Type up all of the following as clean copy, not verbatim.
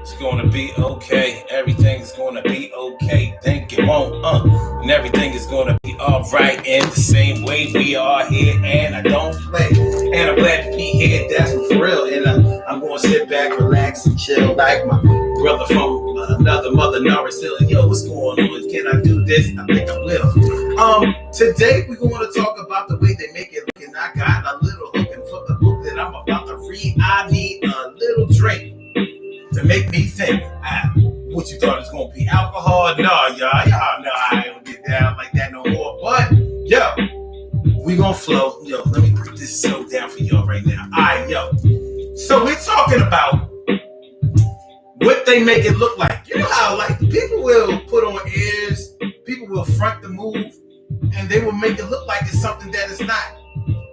It's gonna be okay. Everything's gonna be okay. Think it won't, and everything is gonna be alright. In the same way, we are here, and I don't play. And I'm glad to be here. That's for real. And I'm gonna sit back, relax, and chill like my brother from another mother, Norris Hill. Yo, what's going on? Can I do this? I think I will. Today we're going to talk about the way they make it look, and I got a little hooking for the book that I'm about to read. I need a little drink to make me think. What you thought it was gonna be? Alcohol? No, y'all know I ain't gonna get down like that no more. But yo, we gonna flow. Yo, let me put this so down for y'all right now. Alright, yo. So we're talking about what they make it look like. You know how like people will put on airs, people will front the move, and they will make it look like it's something that it's not.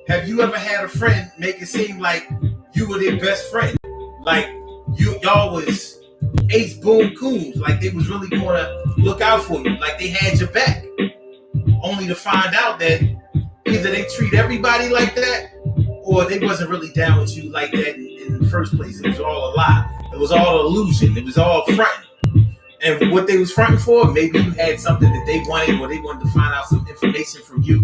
Have you ever had a friend make it seem like you were their best friend? Like y'all was ace boom coons, like they was really gonna look out for you, like they had your back, only to find out that either they treat everybody like that or they wasn't really down with you like that in the first place. It was all a lie. It was all illusion. It was all fronting. And what they was fronting for, maybe you had something that they wanted, or they wanted to find out some information from you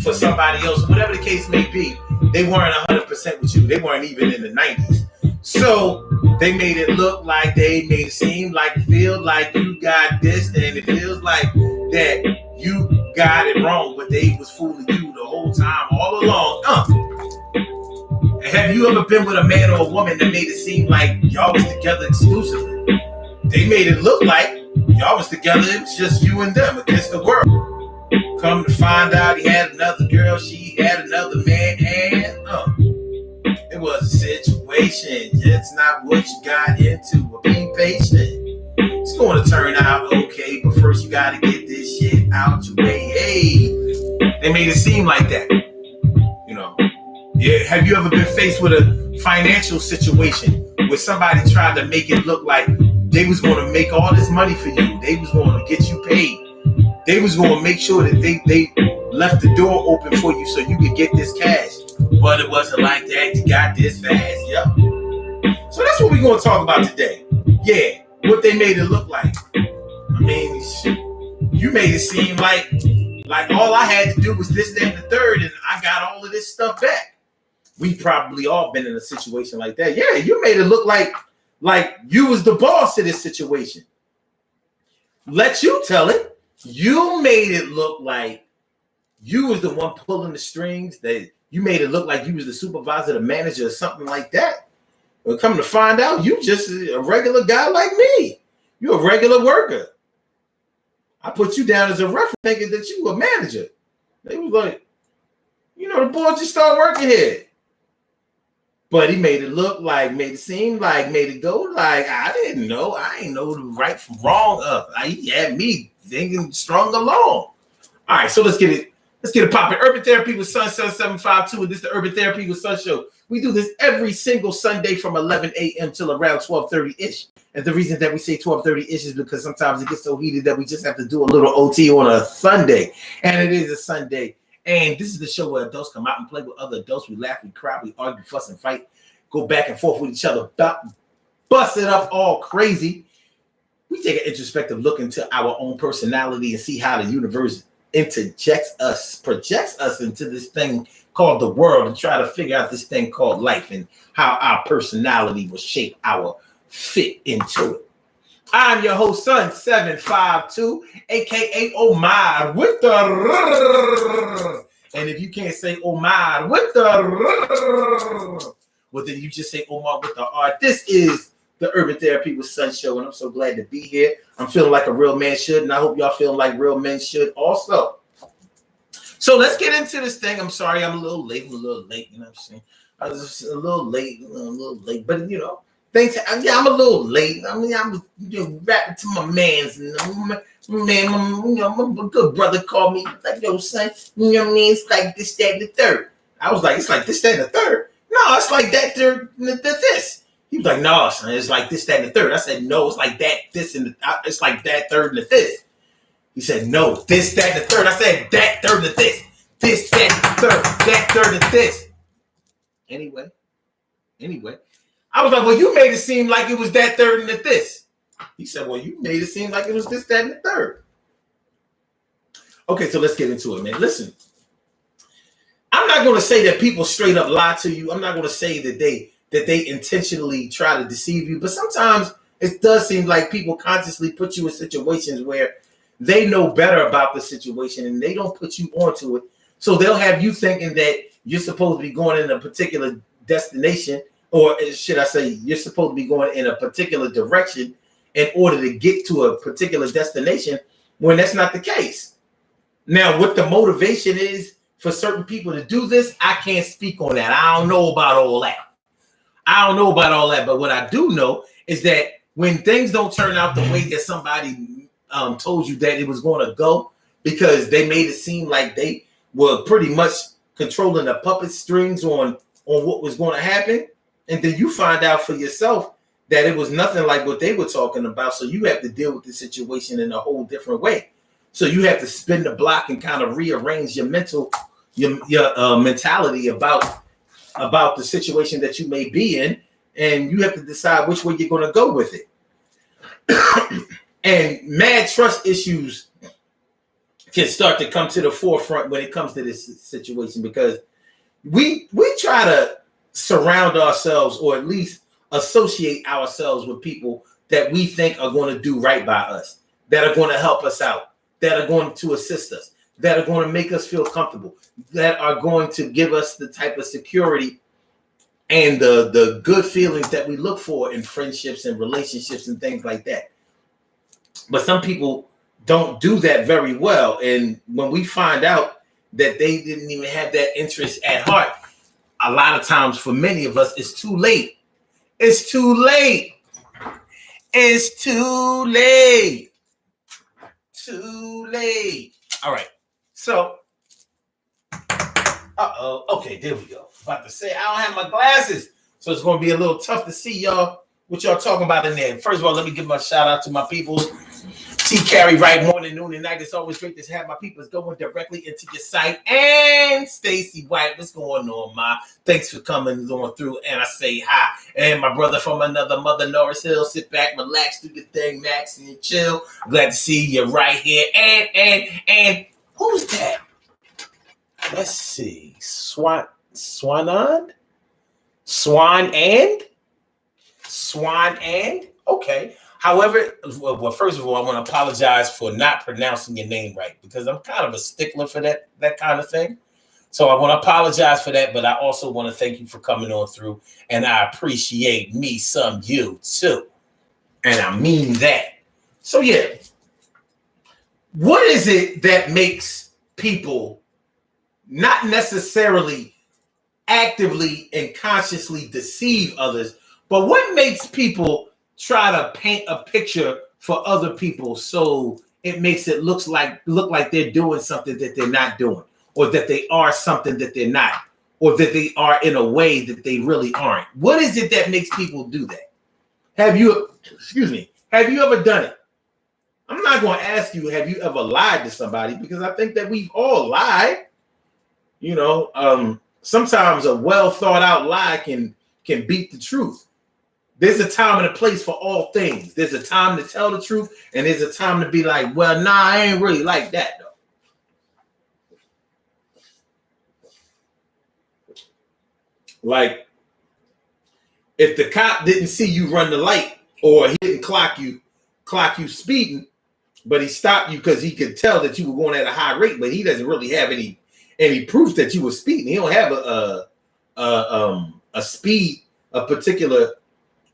for somebody else, whatever the case may be. They weren't 100% with you. They weren't even in the 90s. So they made it look like, they made it seem like, feel like you got this, and it feels like that you got it wrong, but they was fooling you the whole time, all along. Have you ever been with a man or a woman that made it seem like y'all was together exclusively? They made it look like y'all was together, it was just you and them against the world. Come to find out, he had another girl, she had another man, and it was a situation. It's not what you got into. But be patient. It's going to turn out okay, but first you got to get this shit out your way. Hey, they made it seem like that. You know. Yeah. Have you ever been faced with a financial situation where somebody tried to make it look like they was going to make all this money for you? They was going to get you paid. They was going to make sure that they left the door open for you so you could get this cash. But it wasn't like that. You got this fast. Yep. So that's what we're going to talk about today. Yeah, what they made it look like. I mean, you made it seem like all I had to do was this, that, and the third, and I got all of this stuff back. We probably all been in a situation like that. Yeah, you made it look like you was the boss of this situation. Let you tell it. You made it look like you was the one pulling the strings, that you made it look like you was the supervisor, the manager, or something like that. But come to find out, you just a regular guy like me. You're a regular worker. I put you down as a reference thinking that you were a manager. They was like, the boy just started working here. But he made it look like, made it seem like, made it go like, I didn't know. I ain't know the right from wrong. He had me thinking strung along. All right, so let's get it popping. Urban Therapy with Sun 752, and this is the Urban Therapy with Sun show. We do this every single Sunday from 11 a.m. till around 12:30-ish. And the reason that we say 12:30-ish is because sometimes it gets so heated that we just have to do a little OT on a Sunday. And it is a Sunday. And this is the show where adults come out and play with other adults. We laugh, we cry, we argue, fuss, and fight. Go back and forth with each other. Bust it up all crazy. We take an introspective look into our own personality and see how the universe projects us into this thing called the world, and try to figure out this thing called life and how our personality will shape our fit into it. I'm your host, Sun 752, aka Omar with the. And if you can't say Omar with the, well, then you just say Omar with the R. This is the Urban Therapy with Sun show, and I'm so glad to be here. I'm feeling like a real man should, and I hope y'all feel like real men should also. So let's get into this thing. I'm sorry, I'm a little late. You know what I'm saying? I was just a little late, but I'm a little late. I mean, I'm rapping to my mans, my good brother called me like, yo, son, you know what I mean? It's like this, that, and the third. I was like, it's like this, that, and the third. No, it's like that, third, this. He was like, no, son, it's like this, that, and the third. I said, no, it's like that, this, and it's like that, third, and the this. He said, no, this, that, and the third. I said, that, third, and this. This, that, third, that, third, and this. Anyway, I was like, well, you made it seem like it was that, third, and this. He said, well, you made it seem like it was this, that, and the third. Okay, so let's get into it, man. Listen, I'm not going to say that people straight up lie to you. I'm not going to say that they intentionally try to deceive you. But sometimes it does seem like people consciously put you in situations where they know better about the situation and they don't put you onto it. So they'll have you thinking that you're supposed to be going in a particular destination, or should I say, you're supposed to be going in a particular direction in order to get to a particular destination, when that's not the case. Now, what the motivation is for certain people to do this, I can't speak on that. I don't know about all that. But what I do know is that when things don't turn out the way that somebody told you that it was going to go, because they made it seem like they were pretty much controlling the puppet strings on what was going to happen, and then you find out for yourself that it was nothing like what they were talking about, so you have to deal with the situation in a whole different way. So you have to spin the block and kind of rearrange your mentality about the situation that you may be in, and you have to decide which way you're going to go with it. And mad trust issues can start to come to the forefront when it comes to this situation, because we try to surround ourselves, or at least associate ourselves with people that we think are going to do right by us, that are going to help us out, that are going to assist us, that are going to make us feel comfortable, that are going to give us the type of security and the good feelings that we look for in friendships and relationships and things like that. But some people don't do that very well. And when we find out that they didn't even have that interest at heart, a lot of times for many of us, it's too late. It's too late. It's too late. Too late. All right. So, okay, there we go. About to say, I don't have my glasses, so it's going to be a little tough to see y'all, what y'all talking about in there. First of all, let me give my shout out to my peoples. T. Carey, right, morning, noon, and night. It's always great to have my peoples going directly into your site. And Stacy White, what's going on, Ma? Thanks for coming on through, and I say hi. And my brother from another mother, Norris Hill, sit back, relax, do the thing, Max, and chill. Glad to see you right here. And who's that? Let's see. Swan and? Okay. However, well, first of all, I want to apologize for not pronouncing your name right, because I'm kind of a stickler for that kind of thing. So I want to apologize for that, but I also want to thank you for coming on through, and I appreciate me some you too. And I mean that. So yeah, what is it that makes people not necessarily actively and consciously deceive others, but what makes people try to paint a picture for other people so it makes it look like they're doing something that they're not doing, or that they are something that they're not, or that they are in a way that they really aren't? What is it that makes people do that? Have you ever done it? I'm not going to ask you, have you ever lied to somebody, because I think that we've all lied. You know, sometimes a well thought out lie can beat the truth. There's a time and a place for all things. There's a time to tell the truth, and there's a time to be like, well, nah, I ain't really like that, though. Like, if the cop didn't see you run the light, or he didn't clock you speeding, but he stopped you because he could tell that you were going at a high rate, but he doesn't really have any proof that you were speeding. He don't have a speed, a particular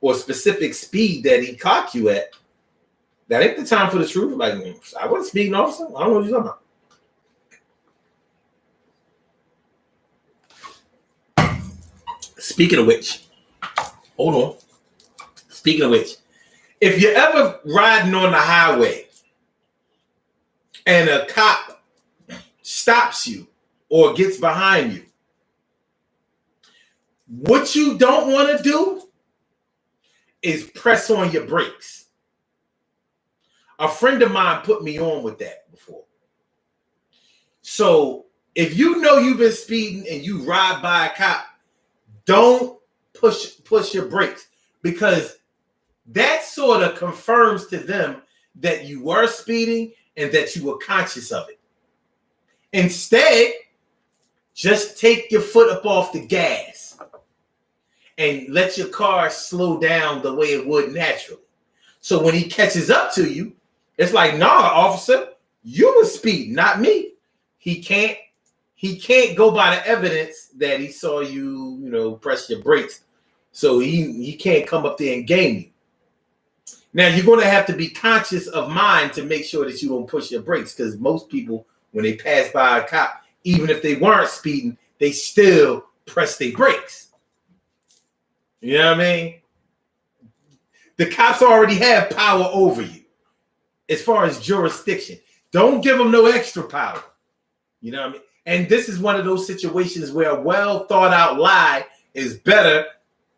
or specific speed that he caught you at. That ain't the time for the truth. Like, I wasn't speeding, officer. I don't know what you're talking about. Speaking of which, hold on. Speaking of which, if you're ever riding on the highway and a cop stops you or gets behind you, what you don't want to do is press on your brakes. A friend of mine put me on with that before. So if you know you've been speeding and you ride by a cop, don't push your brakes. because that sort of confirms to them that you were speeding and that you were conscious of it. Instead, just take your foot up off the gas and let your car slow down the way it would naturally. So when he catches up to you, it's like, nah, officer, you were speeding, not me. He can't go by the evidence that he saw you, press your brakes. So he can't come up there and game you. Now, you're going to have to be conscious of mind to make sure that you don't push your brakes, because most people, when they pass by a cop, even if they weren't speeding, they still press their brakes. You know what I mean? The cops already have power over you as far as jurisdiction. Don't give them no extra power. You know what I mean? And this is one of those situations where a well thought out lie is better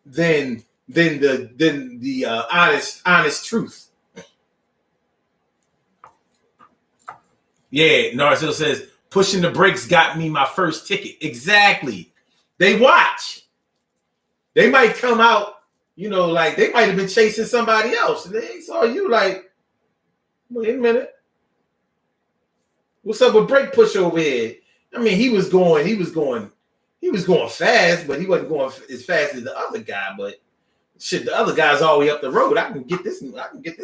than the honest truth. Yeah, Narsil says pushing the brakes got me my first ticket. Exactly. They watch. They might come out, like they might have been chasing somebody else, and they saw you like, wait a minute, what's up with brake push over here? I mean, he was going fast, but he wasn't going as fast as the other guy. But shit, the other guy's all the way up the road. I can get this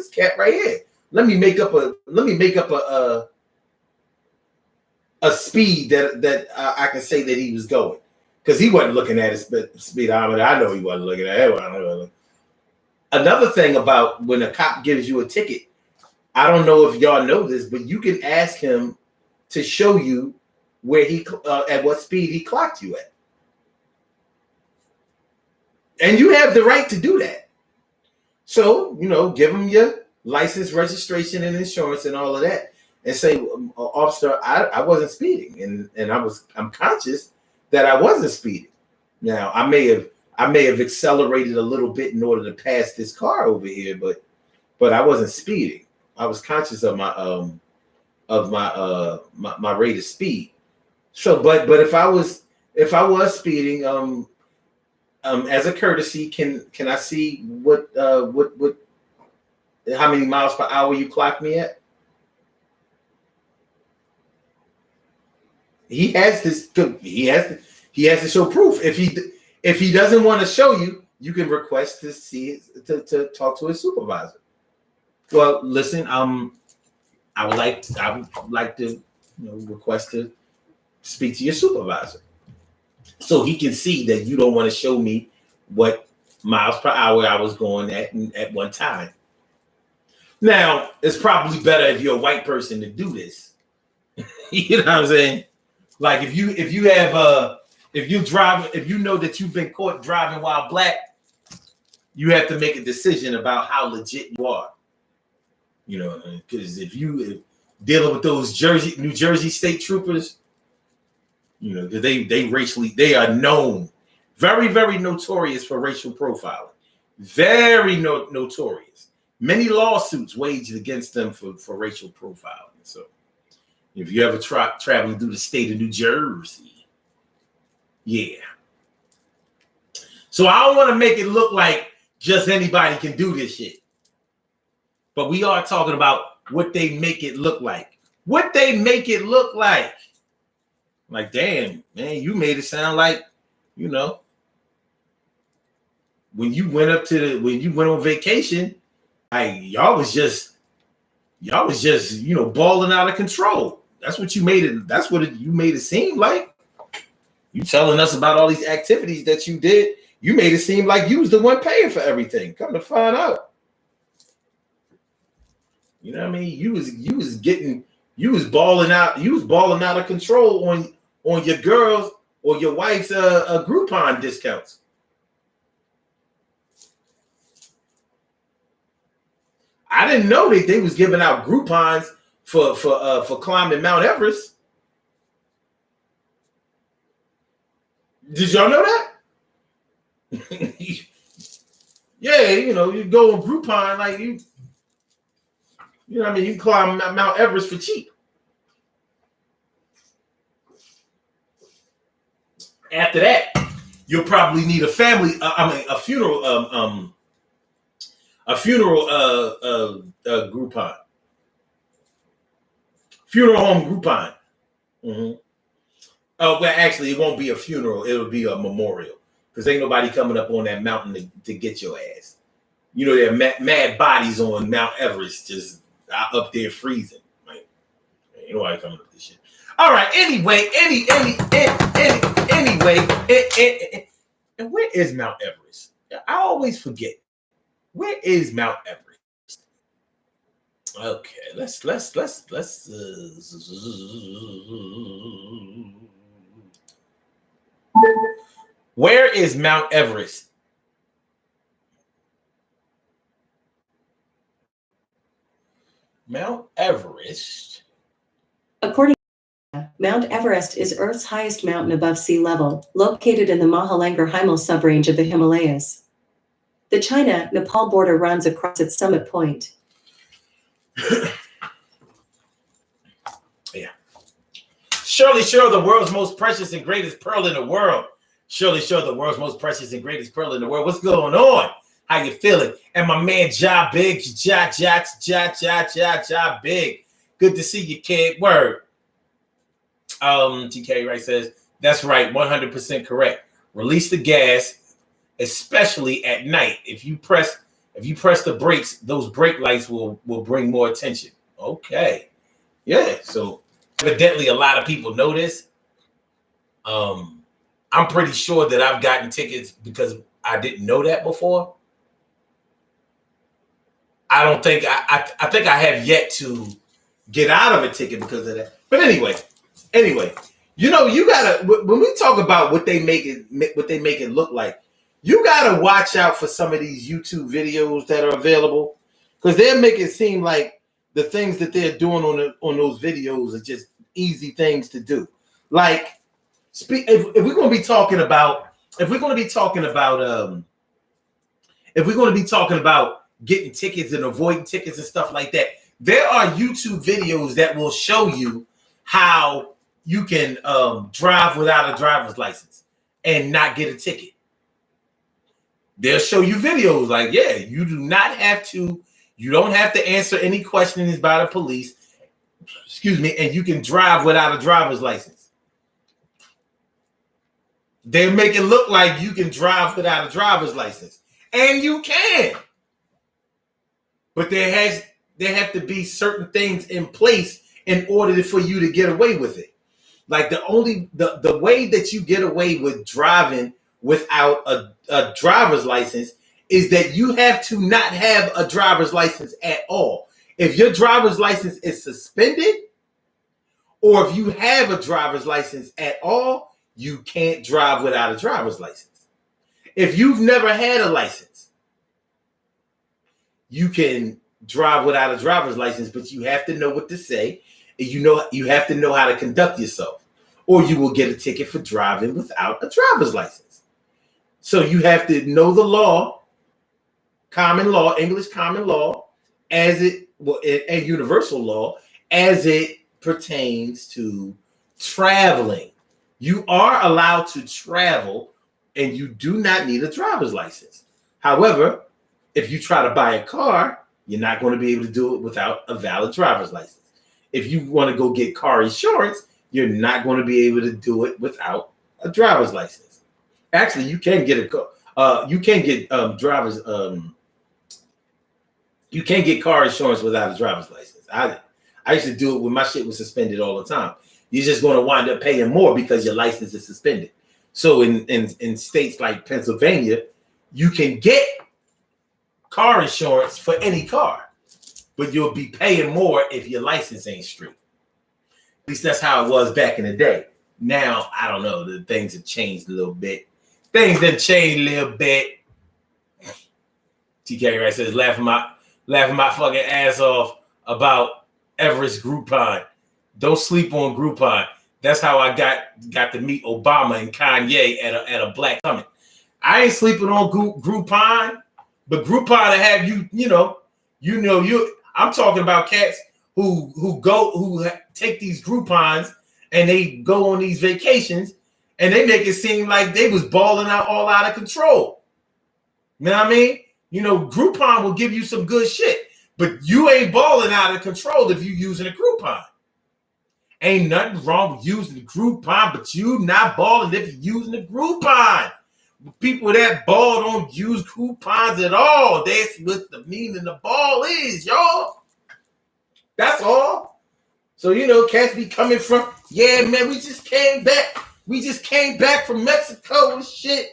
cat right here. Let me make up a speed that I can say that he was going, because he wasn't looking at his speedometer. I know he wasn't looking at it. Another thing about when a cop gives you a ticket, I don't know if y'all know this, but you can ask him to show you where he at what speed he clocked you at. And you have the right to do that. So, give him your license, registration, and insurance and all of that, and say, officer, I wasn't speeding, and I'm conscious that I wasn't speeding. Now, I may have accelerated a little bit in order to pass this car over here, but I wasn't speeding. I was conscious of my my rate of speed. So, but if I was speeding, as a courtesy, can I see what how many miles per hour you clocked me at? He has to show proof. If he doesn't want to show you, you can request to see to talk to his supervisor. Well, listen, I would like to request to speak to your supervisor, so he can see that you don't want to show me what miles per hour I was going at one time. Now, it's probably better if you're a white person to do this. You know what I'm saying? Like if you know that you've been caught driving while black, you have to make a decision about how legit you are. Because if you dealing with those New Jersey state troopers, because they are known, very, very notorious for racial profiling, very notorious. Many lawsuits waged against them for racial profiling. So if you ever traveling through the state of New Jersey, yeah. So I don't want to make it look like just anybody can do this shit. But we are talking about what they make it look like. What they make it look like. Like, damn, man, you made it sound like, when you went on vacation, like y'all was just balling out of control. That's what you made it. That's what you made it seem like. You telling us about all these activities that you did. You made it seem like you was the one paying for everything. Come to find out. You know what I mean? You was balling out of control on your girls or your wife's Groupon discounts. I didn't know that they was giving out Groupons for climbing Mount Everest. Did y'all know that? Yeah, you go on Groupon, like you know what I mean? You climb Mount Everest for cheap. After that, you'll probably need a funeral A funeral Groupon. Funeral home Groupon. Mm-hmm. Oh, well, actually, it won't be a funeral. It'll be a memorial. Because ain't nobody coming up on that mountain to get your ass. You know, there are mad bodies on Mount Everest just up there freezing. Like, ain't nobody coming up this shit. All right. Anyway, and where is Mount Everest? I always forget. Where is Mount Everest? Okay, let's. Where is Mount Everest? Mount Everest. According to Mount Everest is Earth's highest mountain above sea level, located in the Mahalangur Himal subrange of the Himalayas. The China-Nepal border runs across its summit point. Yeah. Surely, the world's most precious and greatest pearl in the world. Surely, the world's most precious and greatest pearl in the world. What's going on? How you feeling? And my man Ja Big, Ja Big. Good to see you, kid. Word. TK Wright says, that's right, 100% correct. Release the gas, especially at night. If you press the brakes, those brake lights will bring more attention. Okay. Yeah. So evidently a lot of people know this. I'm pretty sure that I've gotten tickets because I didn't know that before. I think I have yet to get out of a ticket because of that. But anyway, you know, you gotta, when we talk about what they make it look like, you gotta watch out for some of these YouTube videos that are available because they'll make it seem like the things that they're doing on those videos are just easy things to do. Like, if we're going to be talking about getting tickets and avoiding tickets and stuff like that, there are YouTube videos that will show you how you can drive without a driver's license and not get a ticket. They'll show you videos like, yeah, you don't have to answer any questions by the police, and you can drive without a driver's license. They make it look like you can drive without a driver's license, and you can. But there have to be certain things in place in order for you to get away with it. Like the way that you get away with driving without a driver's license is that you have to not have a driver's license at all. If your driver's license is suspended, or if you have a driver's license at all, you can't drive without a driver's license. If you've never had a license, you can drive without a driver's license, but you have to know what to say. And you have to know how to conduct yourself, or you will get a ticket for driving without a driver's license. So you have to know the law, common law, English common law, and universal law as it pertains to traveling. You are allowed to travel, and you do not need a driver's license. However, if you try to buy a car, you're not going to be able to do it without a valid driver's license. If you want to go get car insurance, you're not going to be able to do it without a driver's license. Actually, you can get you can get car insurance without a driver's license. I used to do it when my shit was suspended all the time. You're just going to wind up paying more because your license is suspended. So in states like Pennsylvania, you can get car insurance for any car, but you'll be paying more if your license ain't straight. At least that's how it was back in the day. Now, I don't know. The things have changed a little bit. Things have changed a little bit. TK Wright says, laughing my fucking ass off about Everest Groupon. Don't sleep on Groupon. That's how I got to meet Obama and Kanye at a Black Summit. I ain't sleeping on Groupon, but Groupon to have I'm talking about cats who take these Groupons and they go on these vacations and they make it seem like they was balling out all out of control. You know what I mean? You know, Groupon will give you some good shit, but you ain't balling out of control if you using a Groupon. Ain't nothing wrong with using the Groupon, but you not balling if you're using the Groupon. People that ball don't use coupons at all. That's what the meaning of ball is, y'all. That's all. So, you know, cats be coming from, yeah, man, we just came back. We just came back from Mexico and shit.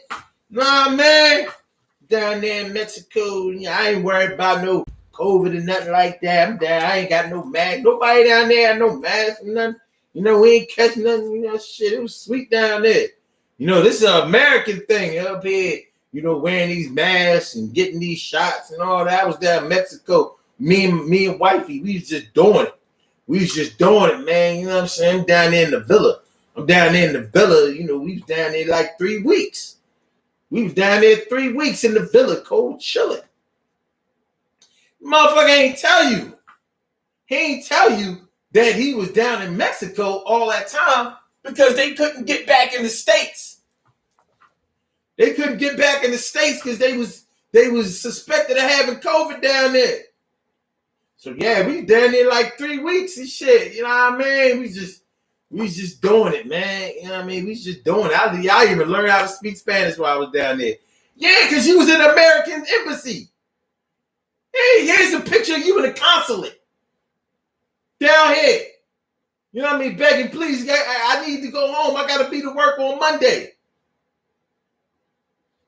Nah, man. Down there in Mexico, I ain't worried about no COVID or nothing like that. I'm down. I ain't got no mask. Nobody down there had no mask or nothing. You know, we ain't catching nothing. You know, shit. It was sweet down there. You know, this is an American thing up here. You know, wearing these masks and getting these shots and all that. I was down in Mexico. Me and wifey, we was just doing it. We was just doing it, man. You know what I'm saying? I'm down there in the villa. I'm down there in the villa. You know, we was down there like 3 weeks. We was down there 3 weeks in the villa, cold chilling. Motherfucker ain't tell you. He ain't tell you that he was down in Mexico all that time because they couldn't get back in the States. They couldn't get back in the States because they was suspected of having COVID down there. So yeah, we down there like 3 weeks and shit. You know what I mean? We was just doing it, man. You know what I mean? We was just doing it. I even learned how to speak Spanish while I was down there. Yeah, because you was in the American embassy. Hey, here's a picture of you in the consulate. Down here. You know what I mean? Begging, please, I need to go home. I got to be to work on Monday.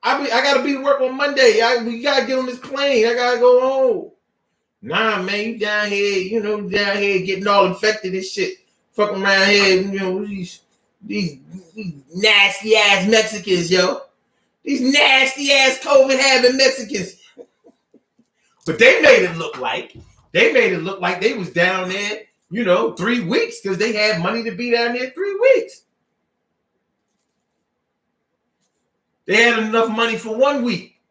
I got to be to work on Monday. We got to get on this plane. I got to go home. Nah, man, you down here, you know, down here getting all infected and shit. Fucking around here, you know, these nasty ass Mexicans, yo. These nasty ass COVID having Mexicans. But they made it look like they was down there, you know, 3 weeks because they had money to be down there 3 weeks. They had enough money for 1 week.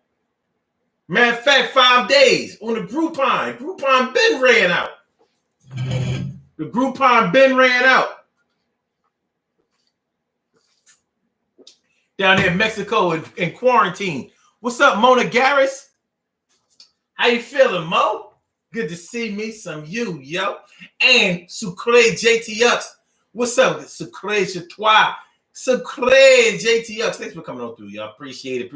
Matter of fact, 5 days on the Groupon. Groupon been ran out. The Groupon been ran out. Down there in Mexico in quarantine. What's up, Mona Garris? How you feeling, Mo? Good to see me, some you, yo. And Sucre JTX. What's up, Sucre Chatois? Sucre JTX. Thanks for coming on through, y'all. Appreciate it.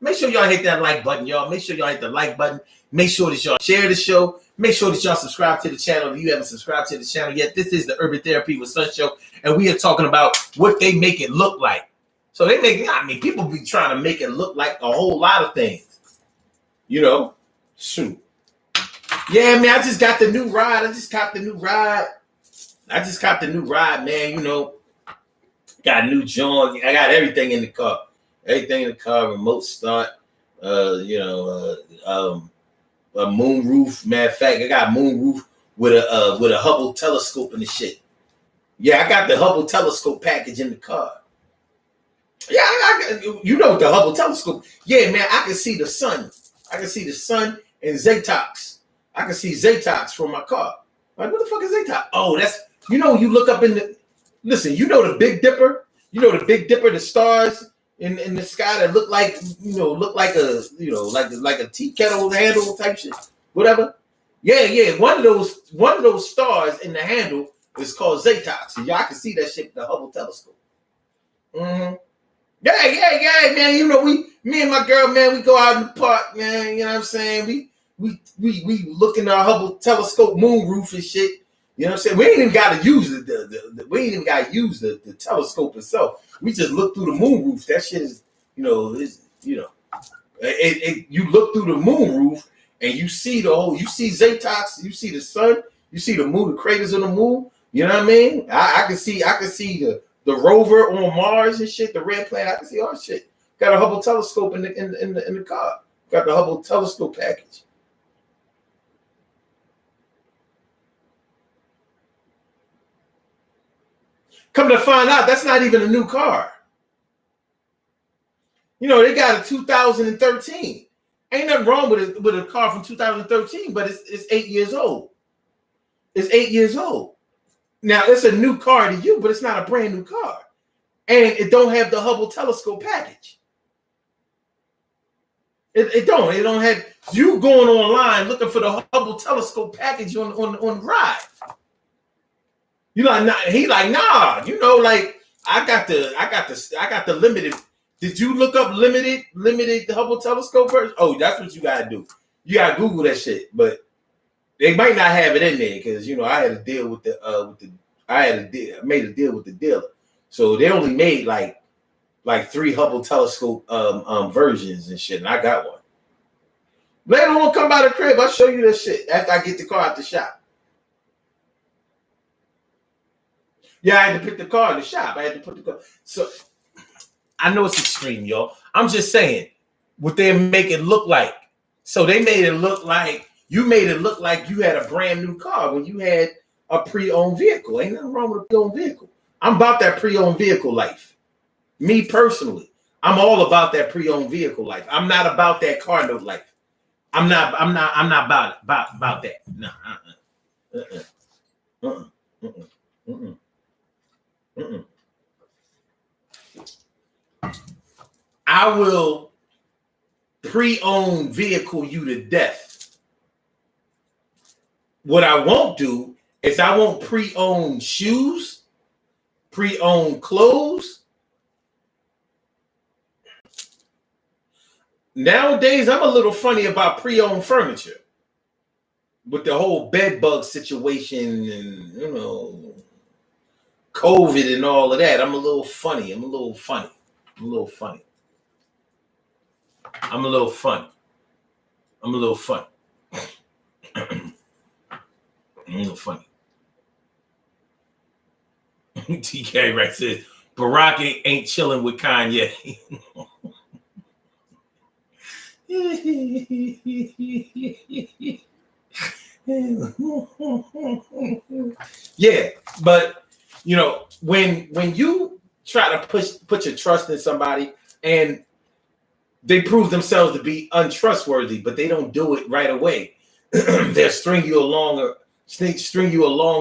Make sure y'all hit that like button, y'all. Make sure y'all hit the like button. Make sure that y'all share the show. Make sure that y'all subscribe to the channel if you haven't subscribed to the channel yet. This is the Urban Therapy with Sun Show, and we are talking about what they make it look like. So people be trying to make it look like a whole lot of things. You know? Shoot. Yeah, man, I just got the new ride. I just copped the new ride, man. You know, got a new joint. I got everything in the car. Remote start. A moon roof. Matter of fact, I got a moon roof with a Hubble telescope and the shit. Yeah, I got the Hubble telescope package in the car. Yeah, you know the Hubble telescope. Yeah, man, I can see the sun. I can see the sun and Zetox. I can see Zetox from my car. Like, what the fuck is Zetox? Oh, that's, you know, you look up in the, listen, you know the Big Dipper? You know the Big Dipper, the stars in the sky that look like a tea kettle handle type shit, whatever. Yeah. One of those stars in the handle is called Zetox. And y'all can see that shit with the Hubble telescope. Mm-hmm. Yeah, man. You know, me and my girl, man, we go out in the park, man. You know what I'm saying? We look in our Hubble telescope moon roof and shit. You know what I'm saying? We ain't even got to use the telescope itself. We just look through the moon roof. That shit is, you look through the moon roof and you see you see Zetox, you see the sun, you see the moon, the craters on the moon. You know what I mean? I can see the rover on Mars and shit, the red planet. I can see all shit. Got a Hubble telescope in the car. Got the Hubble telescope package. Come to find out, that's not even a new car. You know, they got a 2013. Ain't nothing wrong with a car from 2013, but it's 8 years old. It's 8 years old. Now, it's a new car to you, but it's not a brand new car. And it don't have the Hubble telescope package. It don't. It don't have you going online looking for the Hubble telescope package on the ride. You like nah, he like nah. You know, like I got the limited. Did you look up limited Hubble telescope first? Oh, that's what you gotta do. You gotta Google that shit, but they might not have it in there because you know I had to deal with made a deal with the dealer, so they only made like 3 Hubble telescope versions and shit, and I got one. Later on, come by the crib, I'll show you that shit after I get the car out the shop. Yeah, I had to pick the car in the shop. I had to put the car. So I know it's extreme, y'all. I'm just saying what they make it look like. So they made it look like you made it look like you had a brand new car when you had a pre-owned vehicle. Ain't nothing wrong with a pre-owned vehicle. I'm about that pre-owned vehicle life. Me personally, I'm all about that pre-owned vehicle life. I'm not about that car note life. I'm not about that. No. I will pre-owned vehicle you to death. What I won't do is I won't pre-owned shoes, pre-owned clothes. Nowadays, I'm a little funny about pre-owned furniture with the whole bed bug situation and, you know, COVID and all of that. I'm a little funny. I'm a little funny. I'm a little funny. I'm a little funny. I'm a little funny. I'm a little funny. TK right says, Barack ain't chilling with Kanye. Yeah, but you know, when you try to put your trust in somebody and they prove themselves to be untrustworthy, but they don't do it right away, they'll string you along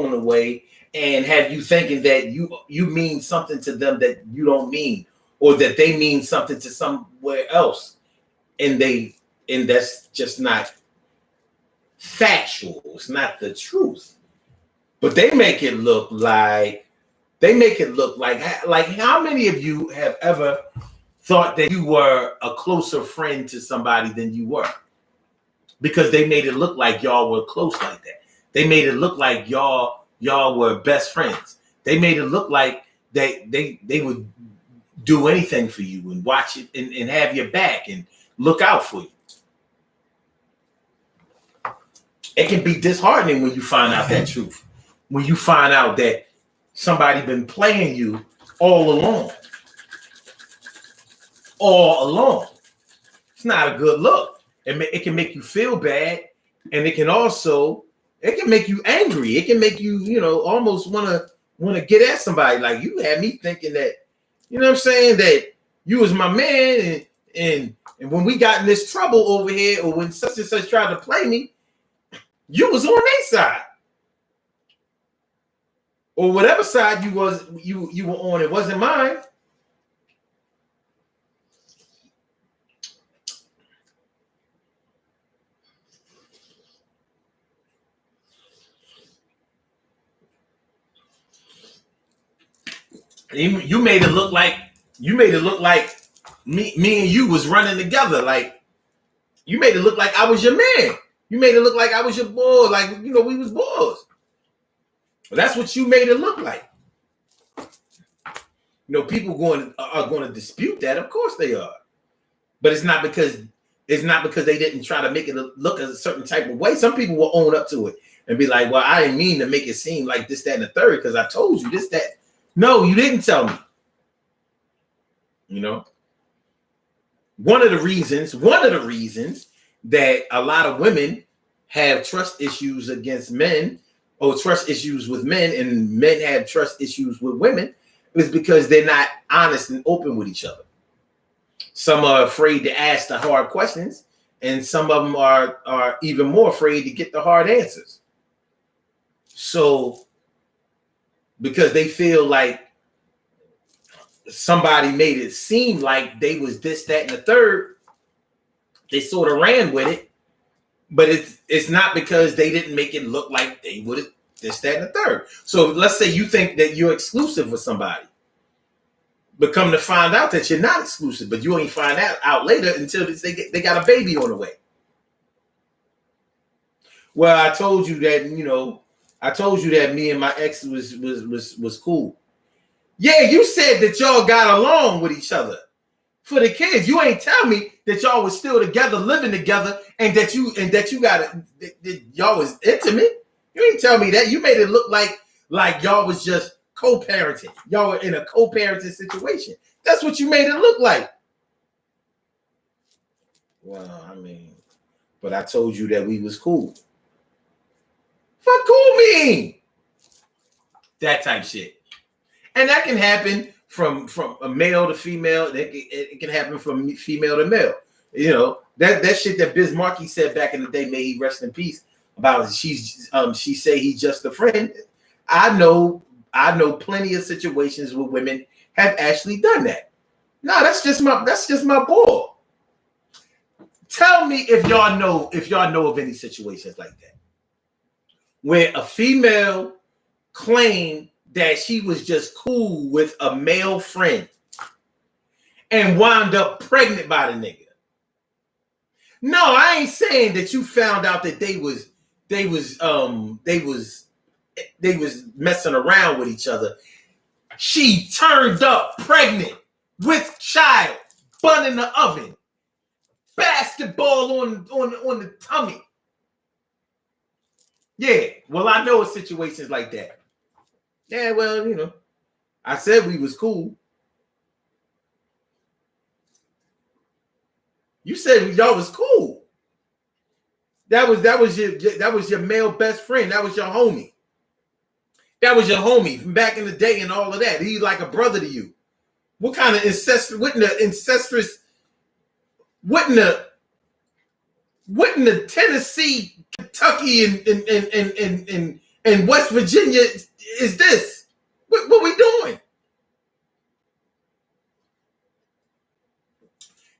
in a way and have you thinking that you mean something to them that you don't mean, or that they mean something to somewhere else. And that's just not factual. It's not the truth. But they make it look like how many of you have ever thought that you were a closer friend to somebody than you were? Because they made it look like y'all were close like that. They made it look like y'all were best friends. They made it look like they would do anything for you and watch it and have your back and look out for you. It can be disheartening when you find out that truth. When you find out that somebody been playing you all along. All along. It's not a good look. It can make you feel bad, and it can make you angry. It can make you, almost want to get at somebody. Like, you had me thinking that, you know what I'm saying, that you was my man, and when we got in this trouble over here, or when such and such tried to play me, you was on their side. Or whatever side you were on, it wasn't mine. You made it look like me and you was running together. Like, you made it look like I was your man. You made it look like I was your boy. Like, we was boys. But that's what you made it look like. People are going to dispute that. Of course they are. But it's not because they didn't try to make it look a certain type of way. Some people will own up to it and be like, well, I didn't mean to make it seem like this, that, and the third, because I told you this, that. No, you didn't tell me. One of the reasons that a lot of women have trust issues against men, or trust issues with men, and men have trust issues with women, is because they're not honest and open with each other. Some are afraid to ask the hard questions, and some of them are even more afraid to get the hard answers. So, because they feel like somebody made it seem like they was this, that, and the third, They sort of ran with it, but it's not because they didn't make it look like they would have this, that, and the third. So let's say you think that you're exclusive with somebody, but come to find out that you're not exclusive, but you only find out later until they got a baby on the way. Well, I told you that, me and my ex was cool. Yeah, you said that y'all got along with each other for the kids. You ain't tell me that y'all was still together, living together, and that y'all was intimate. You ain't tell me that. You made it look like y'all was just co-parenting. Y'all were in a co-parenting situation. That's what you made it look like. Well, I mean, but I told you that we was cool. Fuck cool mean? That type shit. And that can happen from a male to female. It can happen from female to male. You know, that shit that Biz Markie said back in the day, may he rest in peace, about she say he's just a friend. I know plenty of situations where women have actually done that. No, that's just my boy. Tell me if y'all know of any situations like that, where a female claimed that she was just cool with a male friend and wound up pregnant by the nigga. No, I ain't saying that you found out that they was messing around with each other. She turned up pregnant with child, bun in the oven, basketball on the tummy. Yeah, well, I know of situations like that. Yeah, well, I said we was cool. You said y'all was cool. That was your male best friend. That was your homie. That was your homie from back in the day and all of that. He's like a brother to you. What kind of wouldn't the Tennessee, Kentucky, and West Virginia is this? What we doing?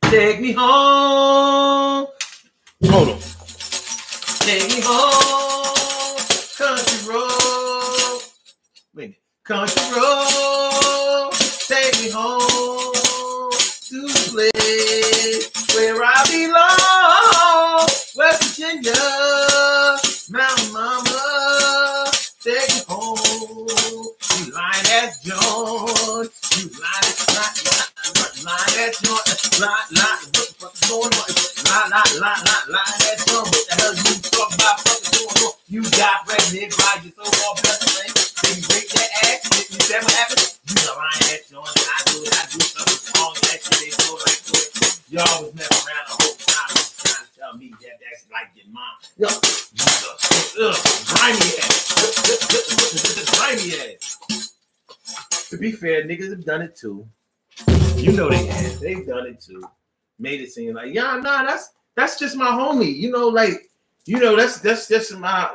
Take me home. Hold on. Take me home. Country road. Wait. Country road. Take me home to the place where I belong. West Virginia. Mountain Mama. Take me home. You lying ass John. You lying ass John. What the fuck is going on? Ass John. What the hell you talking about? Fucking going on? You got pregnant by your so-called best friend. Did you break that ass? Did you say what happened? You lying ass John. I do something wrong. That shit ain't so right to it. Y'all was messing around the whole time. Trying to tell me that that's like your mom. Grimy ass. Grimy ass. To be fair, niggas have done it too. You know they have. They've done it too. Made it seem like, that's just my homie. That's just my.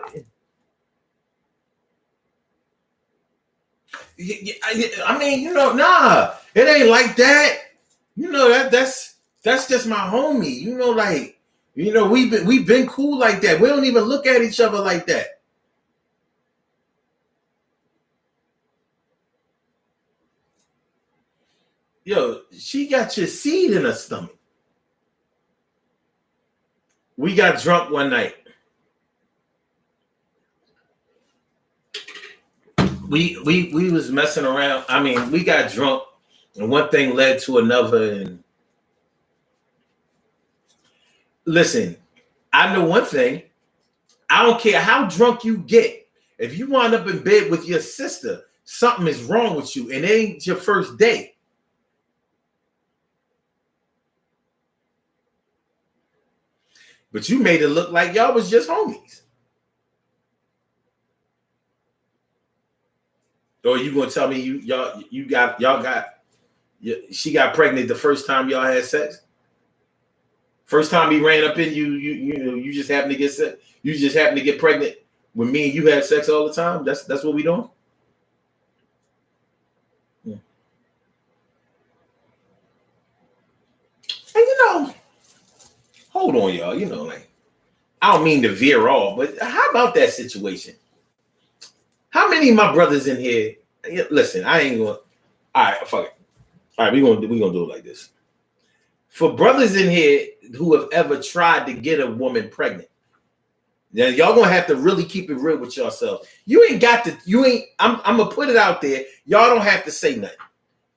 I mean, nah, it ain't like that. That's just my homie. We've been cool like that. We don't even look at each other like that. Yo, she got your seed in her stomach. We got drunk one night. We was messing around. I mean, we got drunk, and one thing led to another. And listen, I know one thing. I don't care how drunk you get. If you wind up in bed with your sister, something is wrong with you, and it ain't your first day. But you made it look like y'all was just homies. Or you gonna tell me she got pregnant the first time y'all had sex? First time he ran up in you just happened to get sex. You just happened to get pregnant when me and you had sex all the time. That's what we doing. Yeah. And hold on, y'all. You know, like, I don't mean to veer off, but how about that situation? How many of my brothers in here? Listen, I ain't going. All right, fuck it. All right, we gonna do it like this. For brothers in here who have ever tried to get a woman pregnant, now y'all gonna have to really keep it real with yourselves. You ain't got to. You ain't. I'm gonna put it out there. Y'all don't have to say nothing.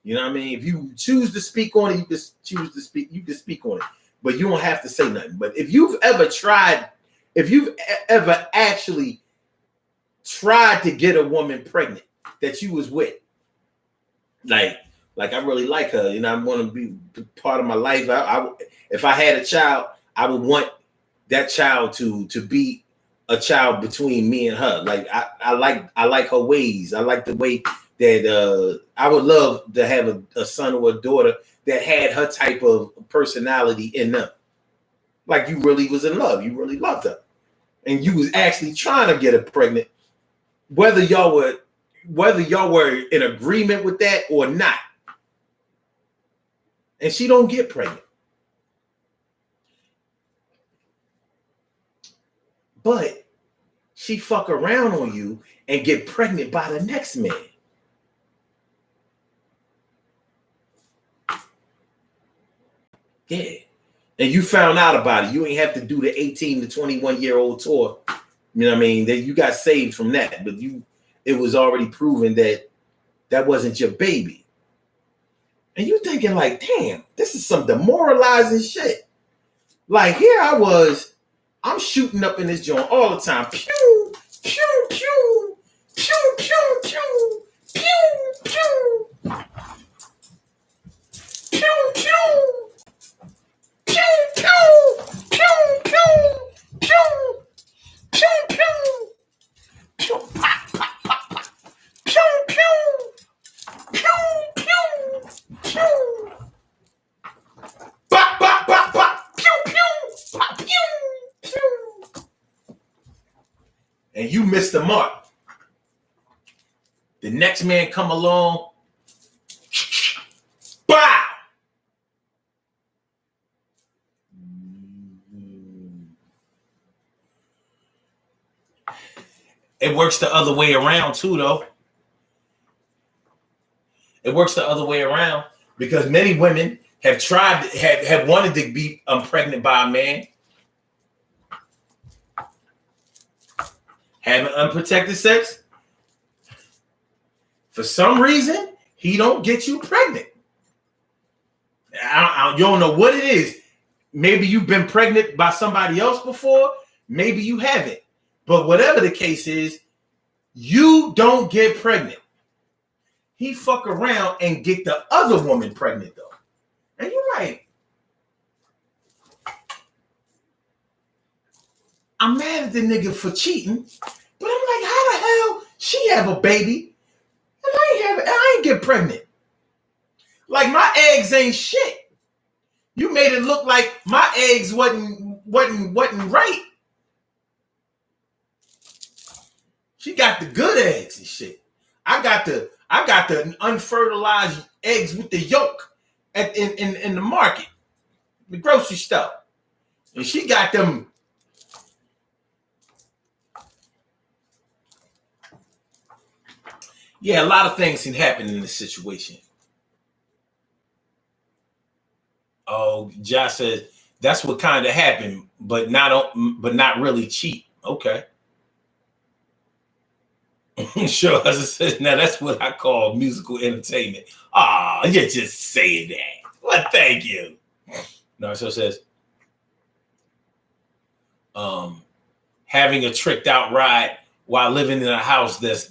You know what I mean? If you choose to speak on it, you just choose to speak. You can speak on it, but you don't have to say nothing. But if you've ever actually tried to get a woman pregnant that you was with, like I really like her, you know, I want to be part of my life. If I had a child, I would want that child to be a child between me and her. Like I like her ways. I like the way that I would love to have a son or a daughter that had her type of personality in them. Like you really was in love. You really loved her. And you was actually trying to get her pregnant, whether y'all were in agreement with that or not. And she don't get pregnant. But she fuck around on you and get pregnant by the next man. Yeah. And you found out about it. You ain't have to do the 18 to 21-year-old tour. You know what I mean? That you got saved from that, but it was already proven that wasn't your baby. And you thinking like, damn, this is some demoralizing shit. Like here I was, I'm shooting up in this joint all the time. Pew, pew, pew, pew, pew, pew, pew, pew, pew, pew. Pew, pew, pew, pew, pew, pew, pew, pew, pop, pop, pop, pop, pew, pew, pew, pew, pew, pop, pop, pop, pop, pew, pew, pop, pew, pew. And you missed the mark. The next man come along, bow. It works the other way around too, though. It works the other way around because many women have wanted to be pregnant by a man, having unprotected sex. For some reason, he don't get you pregnant. You don't know what it is. Maybe you've been pregnant by somebody else before. Maybe you haven't. But whatever the case is, you don't get pregnant. He fuck around and get the other woman pregnant though. And you're like, I'm mad at the nigga for cheating, but I'm like, how the hell she have a baby and I ain't get pregnant? Like my eggs ain't shit. You made it look like my eggs wasn't right. She got the good eggs and shit. I got the unfertilized eggs with the yolk in the market, the grocery store. And she got them. Yeah, a lot of things can happen in this situation. Oh, Josh says that's what kind of happened, but not really cheap. Okay. Sure, as I said, now that's what I call musical entertainment. Ah, you're just saying that. Well, thank you. No, so it says, having a tricked out ride while living in a house that's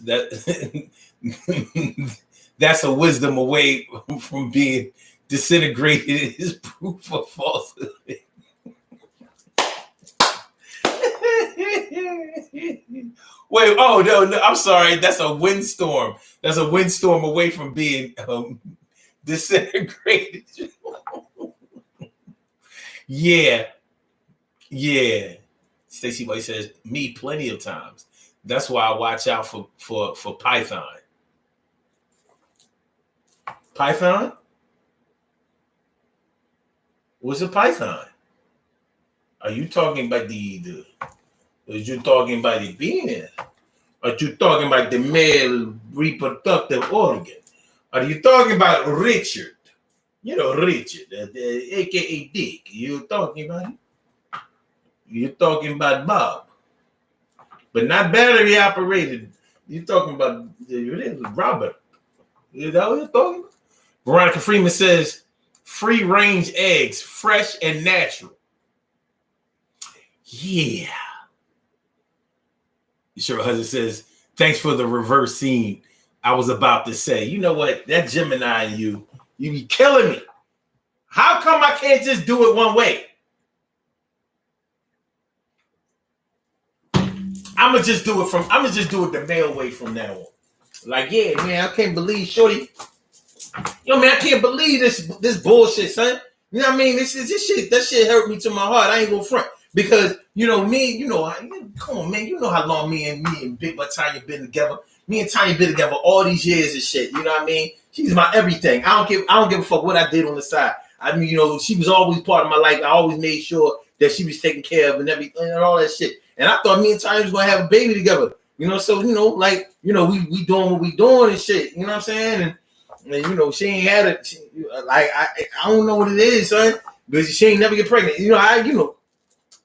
a wisdom away from being disintegrated is proof of falsehood. Wait, oh no, I'm sorry. That's a windstorm. That's a windstorm away from being disintegrated. Yeah. Stacey Boy says, me plenty of times. That's why I watch out for Python. Python? What's a python? Are you talking about the are you talking about the penis? Are you talking about the male reproductive organ? Are you talking about Richard? You know Richard, aka Dick. You talking about him? You're talking about Bob, but not battery operated. You're talking about Robert. You know what you're talking about? Veronica Freeman says, free range eggs, fresh and natural. Yeah. Cheryl Hudson says, thanks for the reverse scene. I was about to say, you know what? That Gemini in you be killing me. How come I can't just do it one way? I'm gonna just do it the male way from now on. Like, yeah, man, I can't believe Shorty. Yo, man, I can't believe this bullshit, son. You know what I mean? This shit, that shit hurt me to my heart. I ain't gonna front. Because, come on, man, you know how long me and Big Butt Tanya been together. Me and Tanya been together all these years and shit. You know what I mean? She's my everything. I don't give a fuck what I did on the side. I mean, she was always part of my life. I always made sure that she was taken care of and everything and all that shit. And I thought me and Tanya was gonna have a baby together. So we doing what we doing and shit. You know what I'm saying? And she ain't had it. I don't know what it is, son. Because she ain't never get pregnant.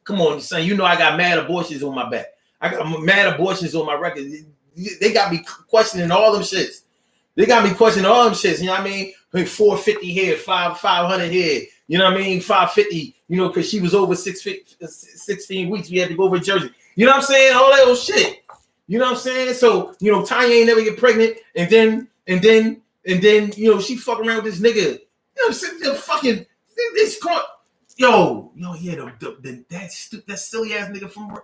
Come on, son. I got mad abortions on my back. I got mad abortions on my record. They got me questioning all them shits. You know what I mean? 450 here, 500 here. You know what I mean? 550. Because she was over 16 weeks. We had to go over Jersey. You know what I'm saying? All that old shit. You know what I'm saying? So Tanya ain't never get pregnant, and then she fuck around with this nigga. Fucking this caught. Yo, yeah, that silly ass nigga from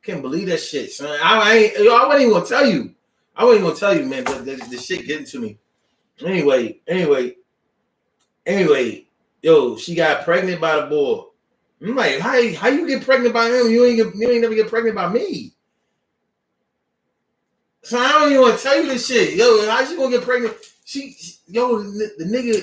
can't believe that shit, son. I wasn't even gonna tell you. Man. But the shit getting to me. Anyway, she got pregnant by the boy. I'm like, how you get pregnant by him? You ain't never get pregnant by me. So I don't even want to tell you this shit. Yo, how she gonna get pregnant? The nigga.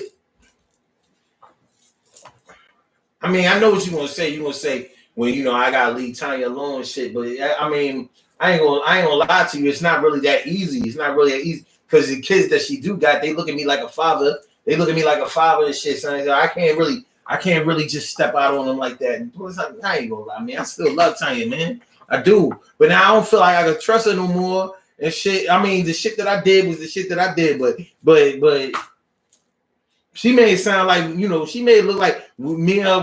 I mean, I know what you gonna say. You gonna say, well, I gotta leave Tanya alone and shit. But I mean, I ain't gonna lie to you. It's not really that easy. It's not really that easy because the kids that she do got, they look at me like a father. They look at me like a father and shit. Son. I can't really just step out on them like that. I ain't gonna lie, man. I still love Tanya, man. I do. But now I don't feel like I can trust her no more and shit. I mean, the shit that I did was the shit that I did. But she made it sound like, she made it look like me and her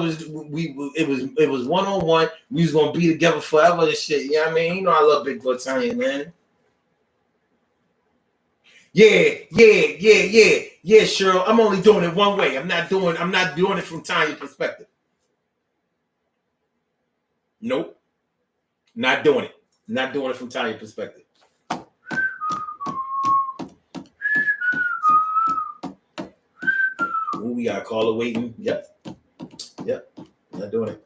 it was one-on-one. We was gonna be together forever and shit. You know what I mean? I love Big Butt Tanya, man. Yeah, Cheryl. I'm only doing it one way. I'm not doing it from Tanya's perspective. Nope. Not doing it. Not doing it from Tanya's perspective. Ooh, we got a caller waiting. Yep. Not doing it.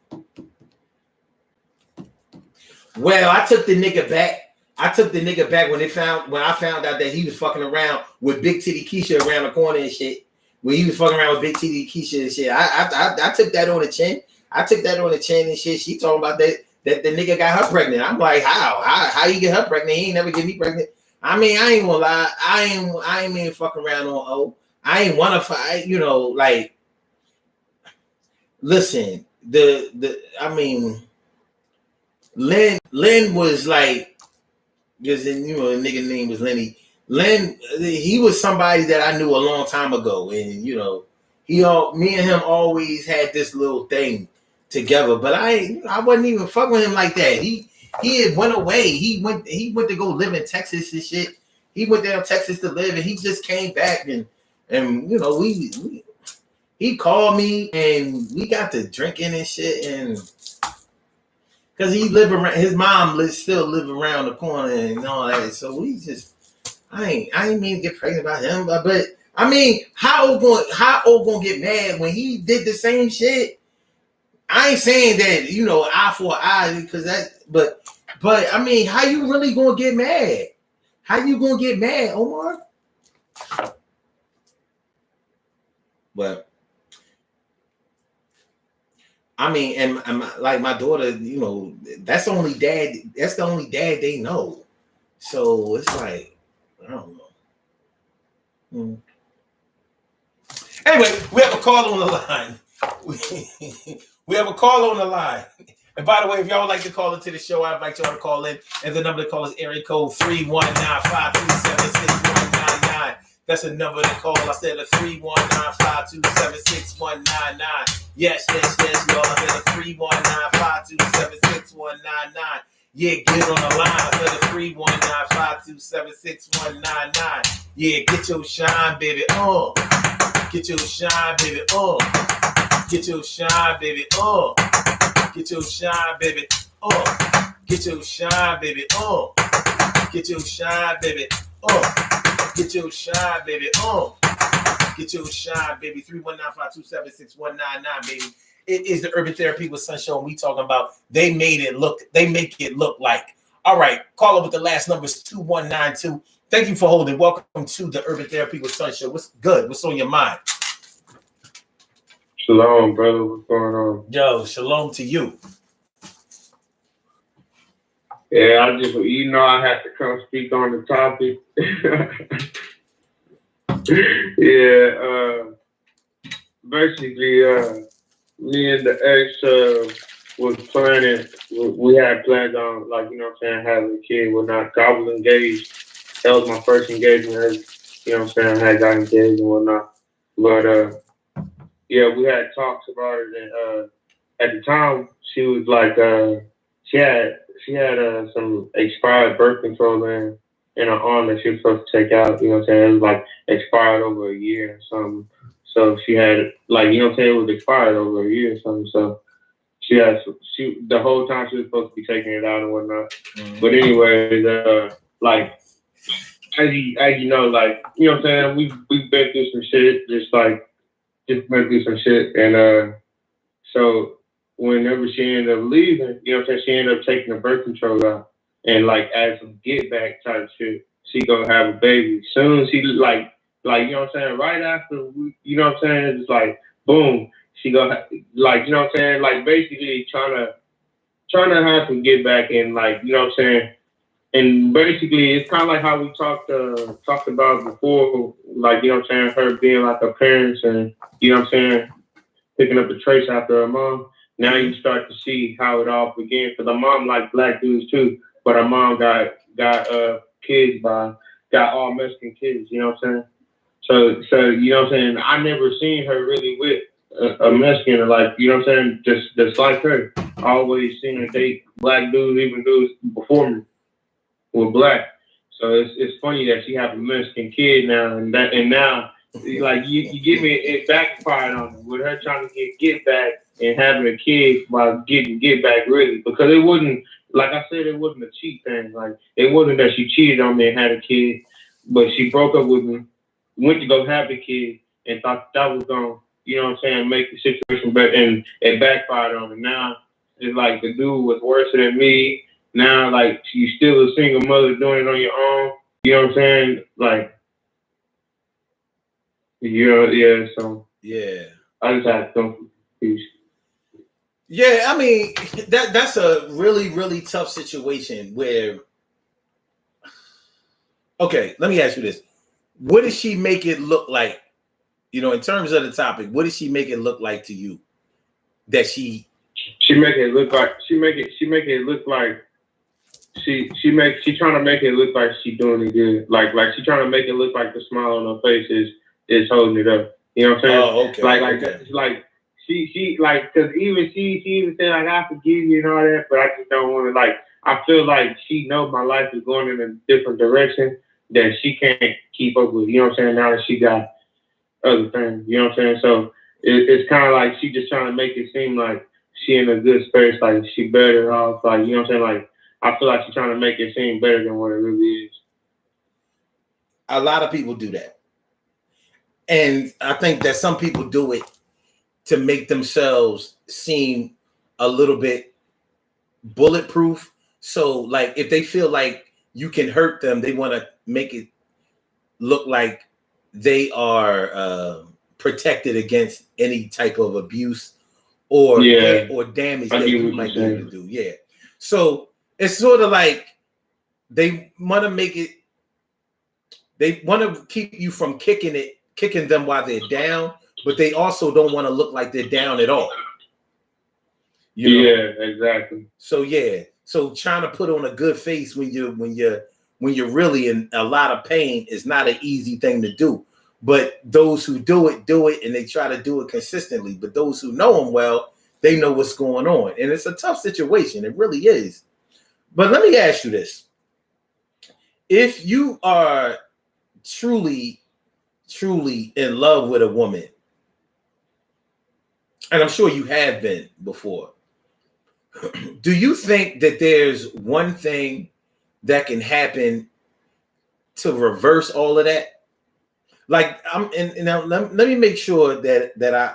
Well, I took the nigga back when I found out that he was fucking around with Big Titty Keisha around the corner and shit. When he was fucking around with Big Titty Keisha and shit, I took that on the chin. I took that on the chin and shit. She talking about that the nigga got her pregnant. I'm like, how you get her pregnant? He ain't never get me pregnant. I mean, I ain't gonna lie. I ain't mean fucking around on O. I ain't wanna fight. Like, listen. I mean, Lynn was like, because a nigga name was Lenny. Lynn, he was somebody that I knew a long time ago, and me and him always had this little thing together. But I wasn't even fucking with him like that. He had went away. He went to go live in Texas and shit. He went down to Texas to live, and he just came back and he called me and we got to drinking and shit, and because he live around, his mom still live around the corner and all that. So we just, I ain't mean to get pregnant by him, but I mean, how old gonna get mad when he did the same shit? I ain't saying that eye for eye because but I mean, how you really gonna get mad? How you gonna get mad, Omar? But I mean, and like my daughter, you know, that's the only dad. That's the only dad they know. So it's like, I don't know. Hmm. Anyway, we have a call on the line. We have a call on the line. And by the way, if y'all would like to call into the show, I invite y'all to call in. And the number to call is area code 319-527-6199. That's a number to call. I said a 319-527-6199. Yes, y'all. I said a 319-527-6199. Yeah, get on the line. I said a 319-527-6199. Yeah, get your shine, baby. Get your shine, baby. Get your shine, baby. Get your shine, baby. Get your shine, baby. Get your shine, baby. Get your shine, baby. Get your shine, baby. 319-527-6199, baby. It is the Urban Therapy with Sun Show, and we talking about they make it look like. All right, caller with the last number is 2192. Thank you for holding. Welcome to the Urban Therapy with Sun Show. What's good? What's on your mind? Shalom, brother. What's going on? Yo, shalom to you. Yeah, I just, I had to come speak on the topic. Yeah, basically, me and the ex was planning, we had plans on, like, having a kid. Whatnot. I was engaged. That was my first engagement. I had got engaged and whatnot. But, yeah, we had talks about it, and at the time, she was like, she had some expired birth control in her arm that she was supposed to take out. It was like expired over a year or something. So she had, like, it was expired over a year or something. So the whole time she was supposed to be taking it out and whatnot. Mm-hmm. But anyways, like, as you know, like, we've been through some shit, just went through some shit. And so whenever she ended up leaving, she ended up taking the birth control out. And, like, as a get back type shit, she gonna have a baby. Soon she, right after, it's like, boom, she gonna, like, basically trying to have to get back in, like, and basically it's kind of like how we talked about before, like, her being like her parents and, picking up the trace after her mom. Now you start to see how it all began. Because her mom liked black dudes too, but her mom got kids got all Mexican kids, So, I never seen her really with a Mexican, like, just like her. I always seen her date black dudes, even dudes before me were black. So it's funny that she have a Mexican kid now, and now, like, you give me, it backfired on her with her trying to get back and having a kid while getting get back, really, because it wasn't, like I said, it wasn't a cheat thing. Like, it wasn't that she cheated on me and had a kid, but she broke up with me, went to go have the kid, and thought that was going to, make the situation better, and it backfired on her. Now it's like the dude was worse than me. Now, like, you still a single mother doing it on your own. Like, yeah, so. Yeah. I just had some peace. Yeah, I mean, that's a really, really tough situation where, okay, let me ask you this. What does she make it look like, in terms of the topic, what does she make it look like to you? That she make it look like, she trying to make it look like she doing it good. Like she trying to make it look like the smile on her face is holding it up. You know what I'm saying? Oh, okay. Like she like, because even she even said, like, I forgive you and all that, but I just don't want to, like, I feel like she knows my life is going in a different direction that she can't keep up with. You know what I'm saying? Now that she got other things. You know what I'm saying? So it's kind of like she just trying to make it seem like she in a good space, like she better off, like, you know what I'm saying? Like, I feel like she's trying to make it seem better than what it really is. A lot of people do that. And I think that some people do it to make themselves seem a little bit bulletproof. So, like, if they feel like you can hurt them, they want to make it look like they are protected against any type of abuse or damage that you might be able to do. Yeah. So it's sort of like they want to make it. They want to keep you from kicking them while they're down, but they also don't want to look like they're down at all. You know? Yeah, exactly. So trying to put on a good face when you're really in a lot of pain is not an easy thing to do. But those who do it, and they try to do it consistently. But those who know them well, they know what's going on. And it's a tough situation. It really is. But let me ask you this. If you are truly in love with a woman, and I'm sure you have been before, do you think that there's one thing that can happen to reverse all of that? Like, let me make sure that I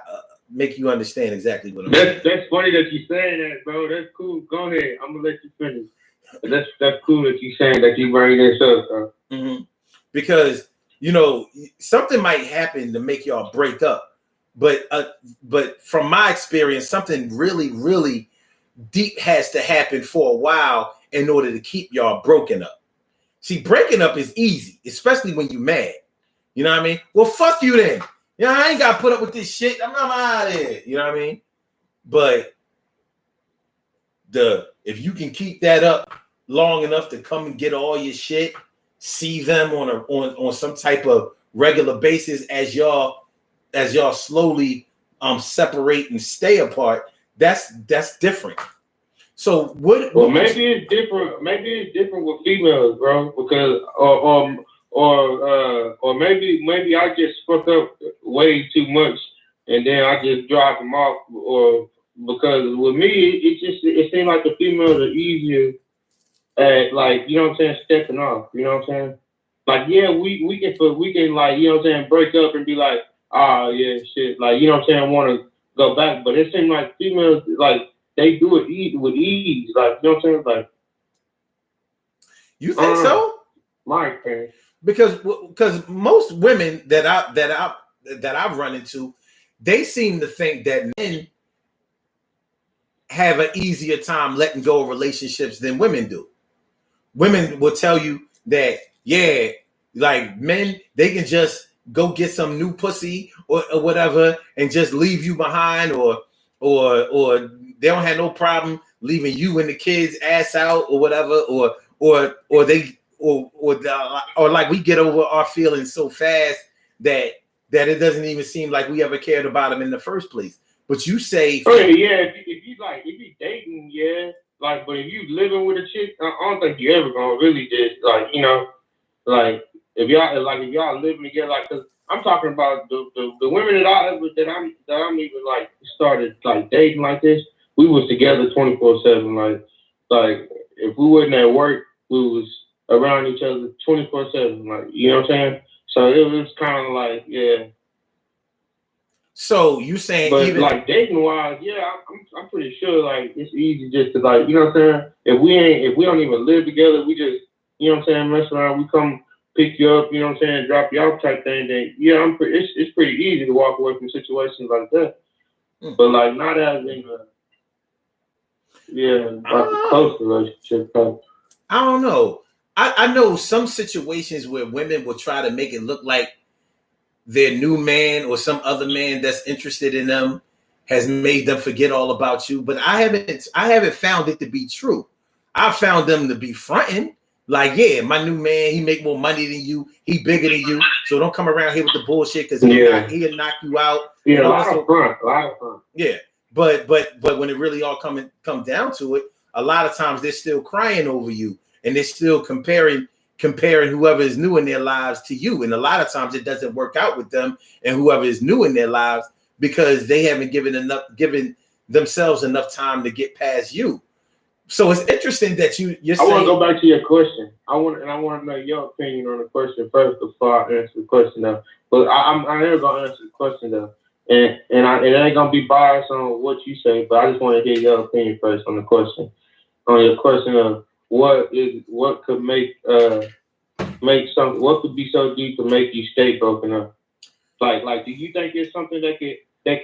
make you understand exactly what I'm saying. That's funny that you're saying that, bro. That's cool. Go ahead. I'm gonna let you finish. That's cool that you're saying that you bring this up, bro. Mm-hmm. Because something might happen to make y'all break up, but from my experience, something really, really deep has to happen for a while in order to keep y'all broken up. See, breaking up is easy, especially when you're mad. You know what I mean? Well, fuck you then. I ain't got to put up with this shit. I'm not out of here. You know what I mean? But if you can keep that up long enough to come and get all your shit, see them on some type of regular basis as y'all slowly separate and stay apart, that's different. So maybe it's different. Maybe it's different with females, bro. Because or maybe I just fuck up way too much and then I just drop them off. Or because with me, it seems like the females are easier at, like, you know what I'm saying, stepping off. You know what I'm saying? Like, yeah, we can like, you know what I'm saying, break up and be like, yeah, shit, like, you know what I'm saying, want to go back. But it seems like females, like, they do it with ease, like, you know what I'm saying, like. You think so? My opinion. Because most women that I've run into, they seem to think that men have an easier time letting go of relationships than women do. Women will tell you that, yeah, like, men, they can just go get some new pussy or whatever and just leave you behind, or they don't have no problem leaving you and the kids ass out or whatever, or like we get over our feelings so fast that it doesn't even seem like we ever cared about them in the first place. But you say, oh yeah, if you dating, yeah, like, but if you living with a chick, I don't think you ever gonna really just, like, you know, like, if y'all living together, like, cause I'm talking about the women that I'm even like started like dating like this. We was together 24/7, like if we wasn't at work, we was around each other 24/7, like, you know what I'm saying? So it was kind of like, yeah. So you saying, but even like dating wise, yeah, I'm pretty sure like it's easy just to, like, you know what I'm saying? If we don't even live together, we just, you know what I'm saying, mess around, we come pick you up, you know what I'm saying, drop you off type thing, then yeah, it's pretty easy to walk away from situations like that. But like not as in a close relationship. I don't know. I know some situations where women will try to make it look like their new man or some other man that's interested in them has made them forget all about you. But I haven't found it to be true. I found them to be fronting. Like, yeah, my new man, he make more money than you. He bigger than you. So don't come around here with the bullshit, because he'll knock you out. Yeah, a lot of front. Yeah. But when it really all come down to it, a lot of times they're still crying over you, and they're still comparing whoever is new in their lives to you. And a lot of times it doesn't work out with them and whoever is new in their lives, because they haven't given themselves enough time to get past you. So it's interesting that you're saying. I want to go back to your question. I want to know your opinion on the question first before I answer the question though. But I'm never gonna answer the question though, and it ain't gonna be biased on what you say. But I just want to hear your opinion first on the question. On your question of what could make something, what could be so deep to make you stay broken up? Like do you think it's something that could that's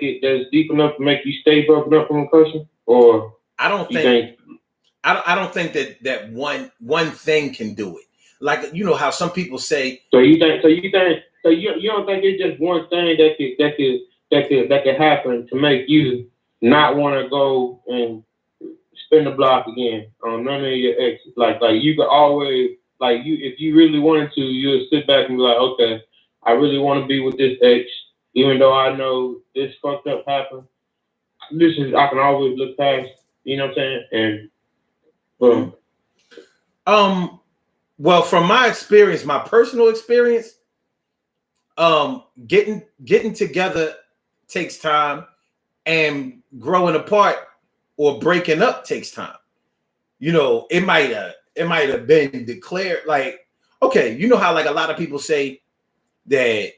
deep enough to make you stay broken up from a person? Or I don't you think I don't think that one thing can do it. Like, you know how some people say. So you don't think it's just one thing that could happen to make you not want to go and spin the block again on none of your exes? Like you could always, like, you, if you really wanted to, you'll sit back and be like, okay, I really want to be with this ex, even though I know this fucked up happened. I can always look past, you know what I'm saying? And boom. Well, from my experience, my personal experience, getting together takes time, and growing apart or breaking up takes time. You know, it might have been declared, like, okay, you know how like a lot of people say that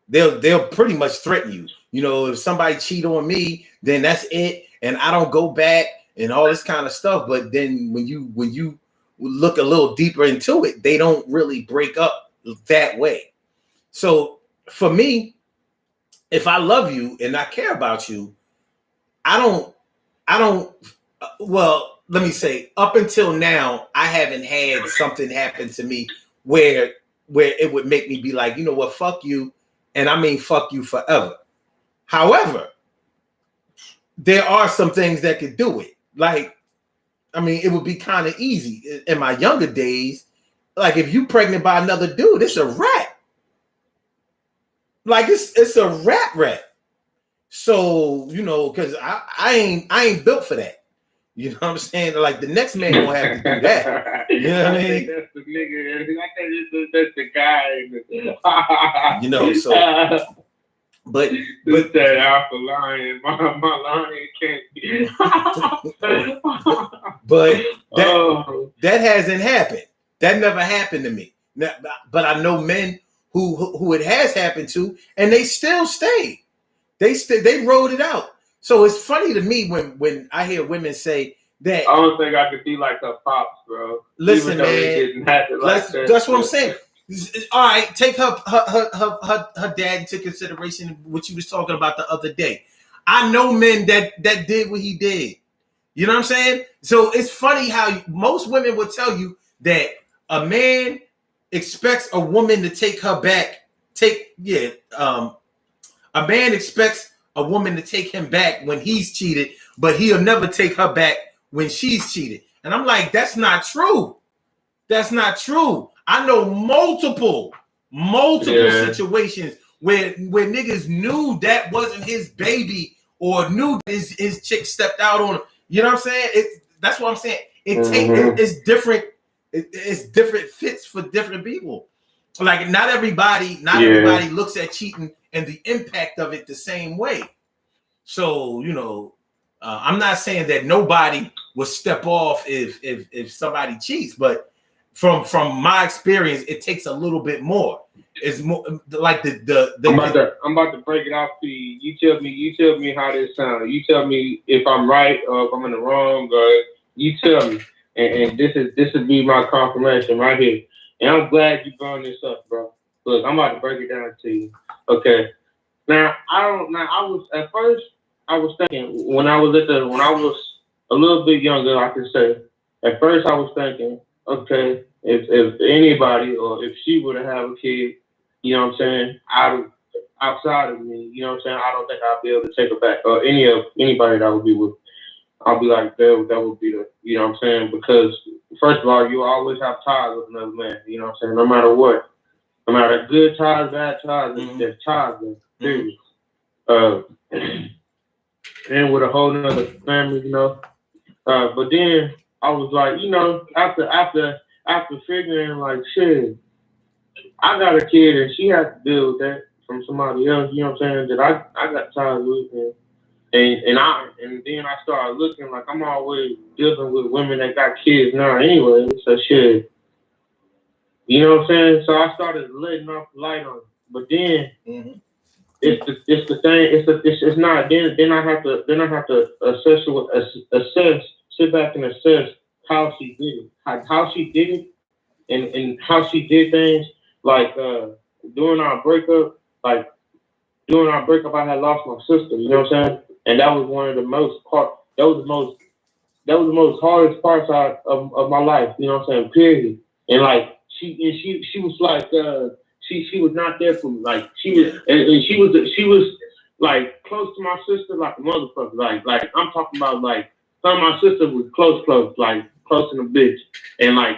they'll pretty much threaten you. You know, if somebody cheat on me, then that's it, and I don't go back and all this kind of stuff. But then when you look a little deeper into it, they don't really break up that way. So for me, if I love you and I care about you, I don't, well, let me say, up until now, I haven't had something happen to me where it would make me be like, you know what, fuck you. And I mean, fuck you forever. However, there are some things that could do it. Like, I mean, it would be kind of easy in my younger days. Like, if you pregnant by another dude, it's a wrap. Like, it's a rap. So, you know, because I ain't built for that. You know what I'm saying? Like, the next man gonna have to do that. You know what I mean? That's the nigga. I think that's the guy. You know, so but that alpha lion, my lion can't be. But that hasn't happened. That never happened to me. Now, but I know men who it has happened to, and they still stayed. They rode it out. So it's funny to me when I hear women say that. I don't think I could be like her pops, bro. Listen, man. That's what I'm saying. All right, take her dad into consideration, what you was talking about the other day. I know men that did what he did. You know what I'm saying? So it's funny how most women will tell you that a man expects a woman to take her back. A man expects a woman to take him back when he's cheated, but he'll never take her back when she's cheated. And I'm like, that's not true. That's not true. I know multiple situations where niggas knew that wasn't his baby or knew his chick stepped out on him. You know what I'm saying? That's what I'm saying. It's different. It's different fits for different people. Like, not everybody looks at cheating and the impact of it the same way. So, you know, I'm not saying that nobody will step off if somebody cheats, but from my experience, it takes a little bit more. It's more like I'm about to break it off to you. You tell me how this sounds. You tell me if I'm right or if I'm in the wrong. You tell me, and this would be my confirmation right here. And I'm glad you brought this up, bro. Look, I'm about to break it down to you. Okay. Now I was thinking when I was a little bit younger, I could say. At first I was thinking, okay, if anybody or if she were to have a kid, you know what I'm saying, outside of me, you know what I'm saying, I don't think I'll be able to take her back, or anybody that I would be with. I'll be like, that would be the, you know what I'm saying, because first of all, you always have ties with another man, you know what I'm saying, no matter what. No matter good ties, bad ties, there's ties there, period. And with a whole nother family, you know. But then I was like, you know, after figuring like, shit, I got a kid and she has to deal with that from somebody else, you know what I'm saying, that I got ties with. And then I started looking like I'm always dealing with women that got kids now anyway. So shit, you know what I'm saying. So I started letting off the light on it. But then it's the thing. It's not. Then I have to assess, sit back and assess how she did it, how she did it, and how she did things. Like during our breakup, like during our breakup, I had lost my sister. You know what I'm saying? And that was one of the most part. That was the most hardest parts of my life. You know what I'm saying? Period. And like she was like she was not there for me. Like she was and she was like close to my sister like a motherfucker. Like I'm talking about like her and my sister was close, like close in a bitch. And like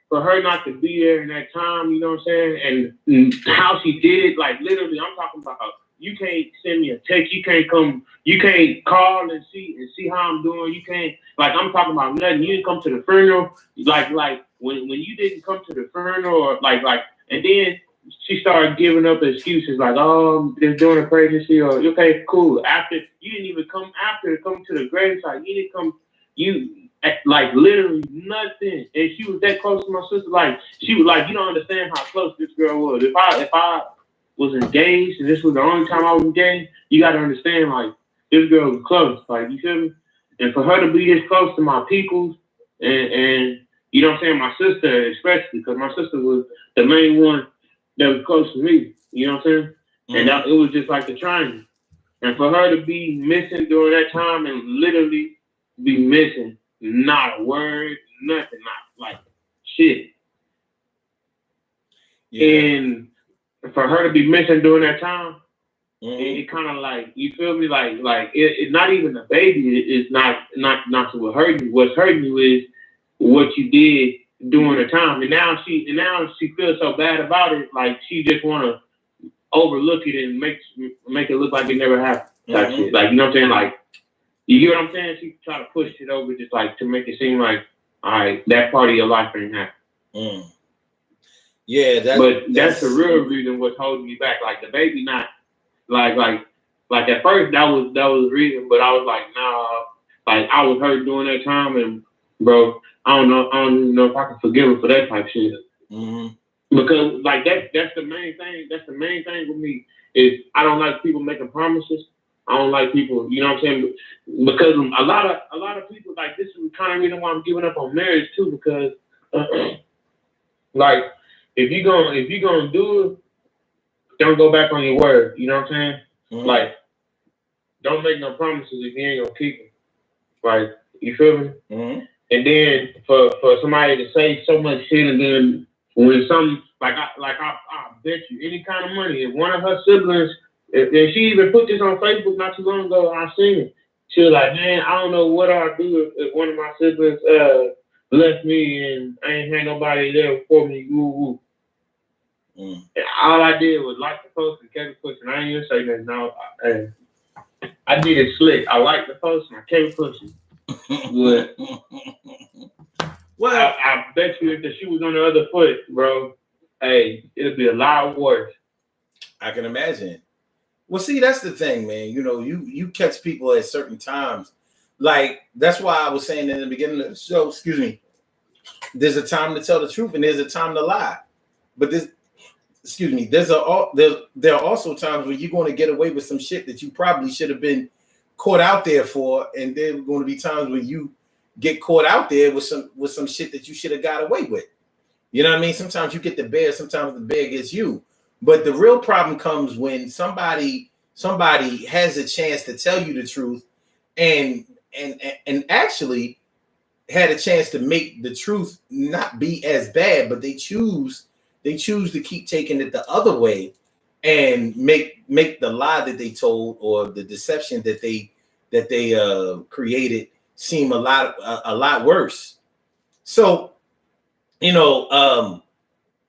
for her not to be there in that time, you know what I'm saying? And how she did it, like literally, I'm talking about you can't send me a text, you can't come, you can't call and see how I'm doing. You can't like I'm talking about nothing. You didn't come to the funeral, like when you didn't come to the funeral, or like and then she started giving up excuses like, oh, I'm just doing a pregnancy, or okay, cool. After you didn't even come to the gravesite, you didn't come, you like literally nothing. And she was that close to my sister, like she was like, you don't understand how close this girl was. If I was engaged and this was the only time I was engaged, you gotta understand like this girl was close, like you feel me? And for her to be this close to my peoples and you know what I'm saying, my sister especially, because my sister was the main one that was close to me, you know what I'm saying? Mm-hmm. And it was just like the triangle. And for her to be missing during that time and literally be missing, not a word, nothing, not like shit. Yeah. And for her to be missing during that time, it kind of like, you feel me? Like it's not even a baby. It's not what hurt you. What's hurting you is what you did during the time. And now she feels so bad about it. Like she just want to overlook it and make it look like it never happened. Type shit. Like, you know what I'm saying? Like, you get what I'm saying? She try to push it over just like to make it seem like, all right, that part of your life ain't happening. Yeah, that's the real reason what's holding me back. Like the baby not like at first that was the reason, but I was like, nah, like I was hurt during that time, and bro, I don't even know if I can forgive her for that type shit. Because like that's the main thing. That's the main thing with me is I don't like people making promises. I don't like people, you know what I'm saying? Because a lot of people, like, this is the kind of reason why I'm giving up on marriage too, because like if you gonna do it, don't go back on your word. You know what I'm saying? Like, don't make no promises if you ain't gonna keep them. Like, you feel me? And then for somebody to say so much shit, and then when some I bet you any kind of money, if one of her siblings, if she even put this on Facebook not too long ago, I seen it. She was like, man, I don't know what I'd do if one of my siblings left me and I ain't had nobody there for me. Woo. And all I did was like the post and kept it pushing. I ain't even say nothing. No, I did it slick. I liked the post and I kept pushing. But well, I bet you if the shoe was on the other foot, bro, hey, it'd be a lot worse. I can imagine. Well, see, that's the thing, man. You know, you catch people at certain times. Like, that's why I was saying in the beginning of the show, excuse me, there's a time to tell the truth and there's a time to lie. But there are also times when you're going to get away with some shit that you probably should have been caught out there for, and there are going to be times when you get caught out there with some shit that you should have got away with. You know what I mean? Sometimes you get the bear, sometimes the bear gets you. But the real problem comes when somebody has a chance to tell you the truth and actually had a chance to make the truth not be as bad, but they choose to keep taking it the other way and make the lie that they told or the deception that they created seem a lot worse. So, you know,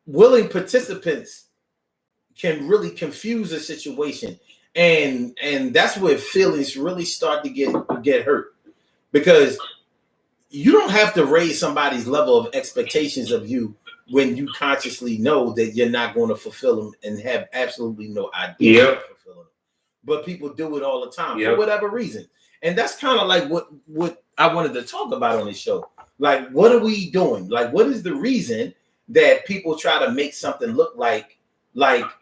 willing participants can really confuse a situation, and that's where feelings really start to get hurt, because you don't have to raise somebody's level of expectations of you when you consciously know that you're not going to fulfill them and have absolutely no idea of fulfilling them. But people do it all the time for whatever reason. And that's kind of like what I wanted to talk about on this show. Like, what are we doing? Like, what is the reason that people try to make something look like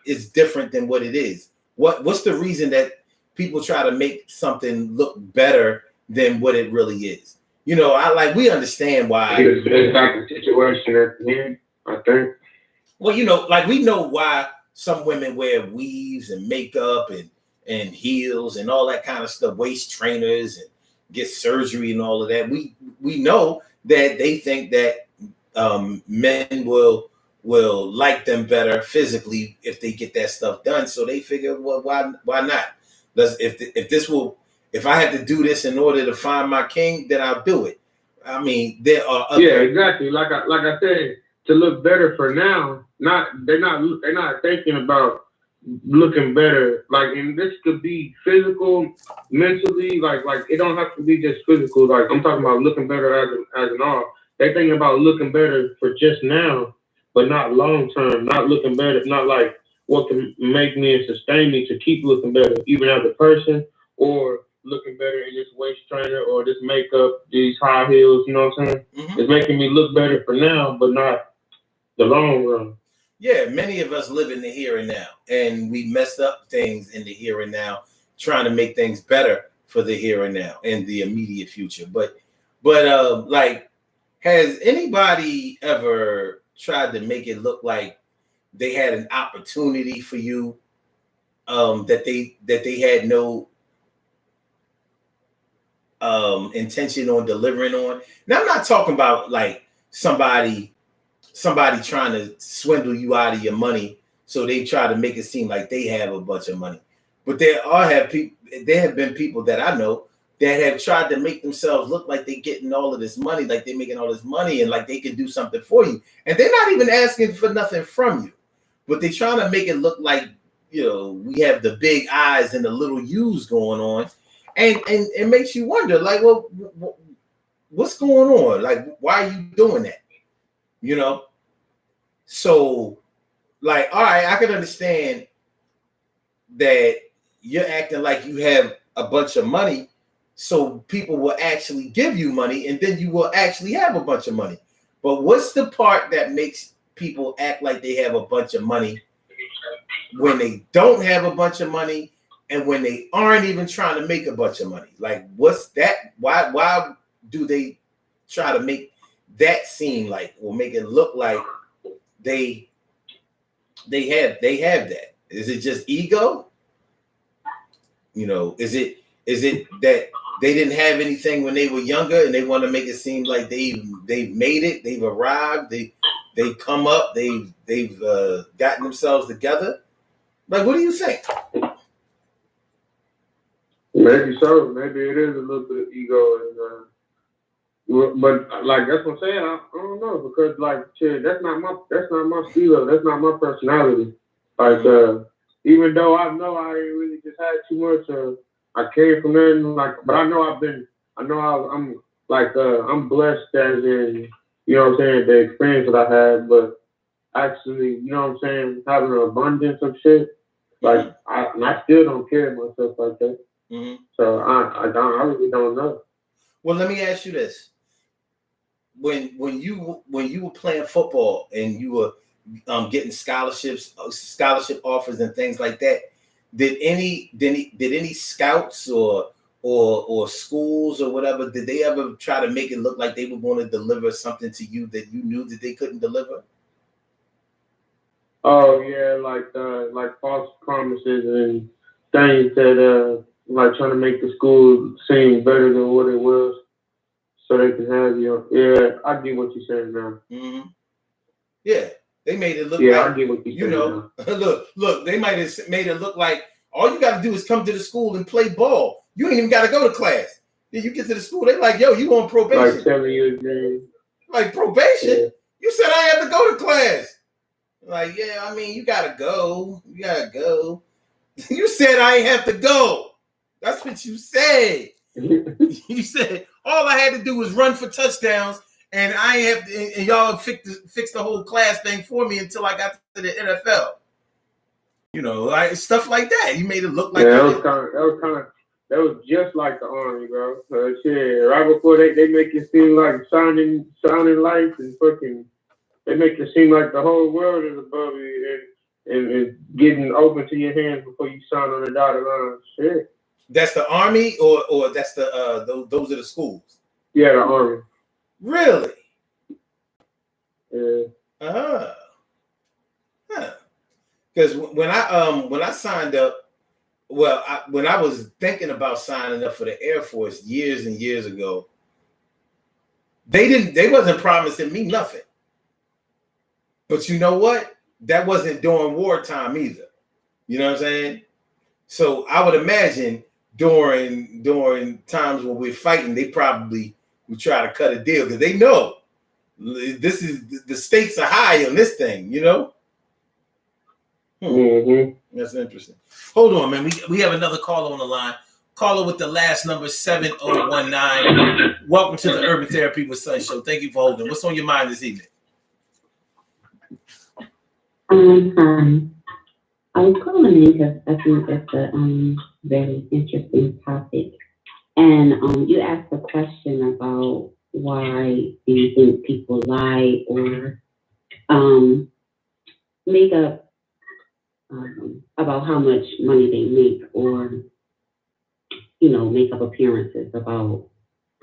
it's different than what it is? What's the reason that people try to make something look better than what it really is? You know, we understand why. It's like the situation at the end, I think. Well, you know, like we know why some women wear weaves and makeup and heels and all that kind of stuff, waist trainers, and get surgery and all of that. We know that they think that men will like them better physically if they get that stuff done. So they figure, well, why not? If I have to do this in order to find my king, then I'll do it. I mean, there are other. Yeah, exactly. Like I said, to look better for now. They're not thinking about looking better. Like, and this could be physical, mentally. Like it don't have to be just physical. Like, I'm talking about looking better as an all. They're thinking about looking better for just now, but not long term. Not looking better. Not like what can make me and sustain me to keep looking better, even as a person, or looking better in this waist trainer or this makeup, these high heels. You know what I'm saying? Mm-hmm. It's making me look better for now, but not the long run. Yeah, many of us live in the here and now, and we messed up things in the here and now, trying to make things better for the here and now and the immediate future. But like, has anybody ever tried to make it look like they had an opportunity for you that they had no intention on delivering on? Now, I'm not talking about like somebody trying to swindle you out of your money, so they try to make it seem like they have a bunch of money. But there have been people that I know that have tried to make themselves look like they're getting all of this money, like they're making all this money, and like they can do something for you, and they're not even asking for nothing from you, but they're trying to make it look like, you know, we have the big eyes and the little U's going on, and it makes you wonder, like, well, what's going on? Like, why are you doing that? You know? So, like, all right, I can understand that you're acting like you have a bunch of money, so people will actually give you money, and then you will actually have a bunch of money. But what's the part that makes people act like they have a bunch of money when they don't have a bunch of money, and when they aren't even trying to make a bunch of money? Like, what's that? Why do they try to make that seem like, or make it look like they have that? Is it just ego? You know, is it that they didn't have anything when they were younger and they want to make it seem like they've made it, they've arrived, they've come up, they've gotten themselves together? Like, what do you think? Maybe so. Maybe it is a little bit of ego, but like, that's what I'm saying. I don't know, because like, shit, that's not my stilo. That's not my personality. Like, even though I know I ain't really just had too much. I came from nothing. Like, but I know I'm like, I'm blessed as in, you know what I'm saying, the experience that I had. But actually, you know what I'm saying, having an abundance of shit. Like, I still don't carry myself like that. Mm-hmm. So I really don't know. Well, let me ask you this: when you were playing football and you were getting scholarship offers and things like that, did any scouts or schools or whatever, did they ever try to make it look like they were going to deliver something to you that you knew that they couldn't deliver? Oh yeah, like false promises and things that like trying to make the school seem better than what it was, so they can have you. Yeah, I get what you're saying now. Mm-hmm. Yeah, they made it look. Yeah, like, I get what you're saying. You know, look, they might have made it look like all you got to do is come to the school and play ball. You ain't even got to go to class. Then you get to the school, they like, yo, you on probation. Like telling you his name. Like, probation? Yeah. You said I have to go to class. Like, yeah, I mean, you gotta go. You gotta go. You said I ain't have to go. That's what you said. You said all I had to do was run for touchdowns, and I ain't have to, and y'all fix the whole class thing for me until I got to the NFL. You know, like stuff like that. You made it look like that was just like the Army, bro. Shit, right before they make it seem like shining lights and fucking. They make it seem like the whole world is above you and getting open to your hands before you sign on the dotted line. Shit. That's the Army, or that's the those are the schools. Yeah, the Army. Because when I signed up, well, when I was thinking about signing up for the Air Force years and years ago, they wasn't promising me nothing. But you know what? That wasn't during wartime either. You know what I'm saying? So I would imagine during times when we're fighting, they probably would try to cut a deal because they know this is the stakes are high on this thing, you know? Mm-hmm. That's interesting. Hold on, man. We have another caller on the line. Caller with the last number 7019. Welcome to the Urban Therapy with Sun Show. Thank you for holding. What's on your mind this evening? Hi. I was calling in because I think that's a very interesting topic. And you asked a question about why do you think people lie or make up about how much money they make, or make up appearances about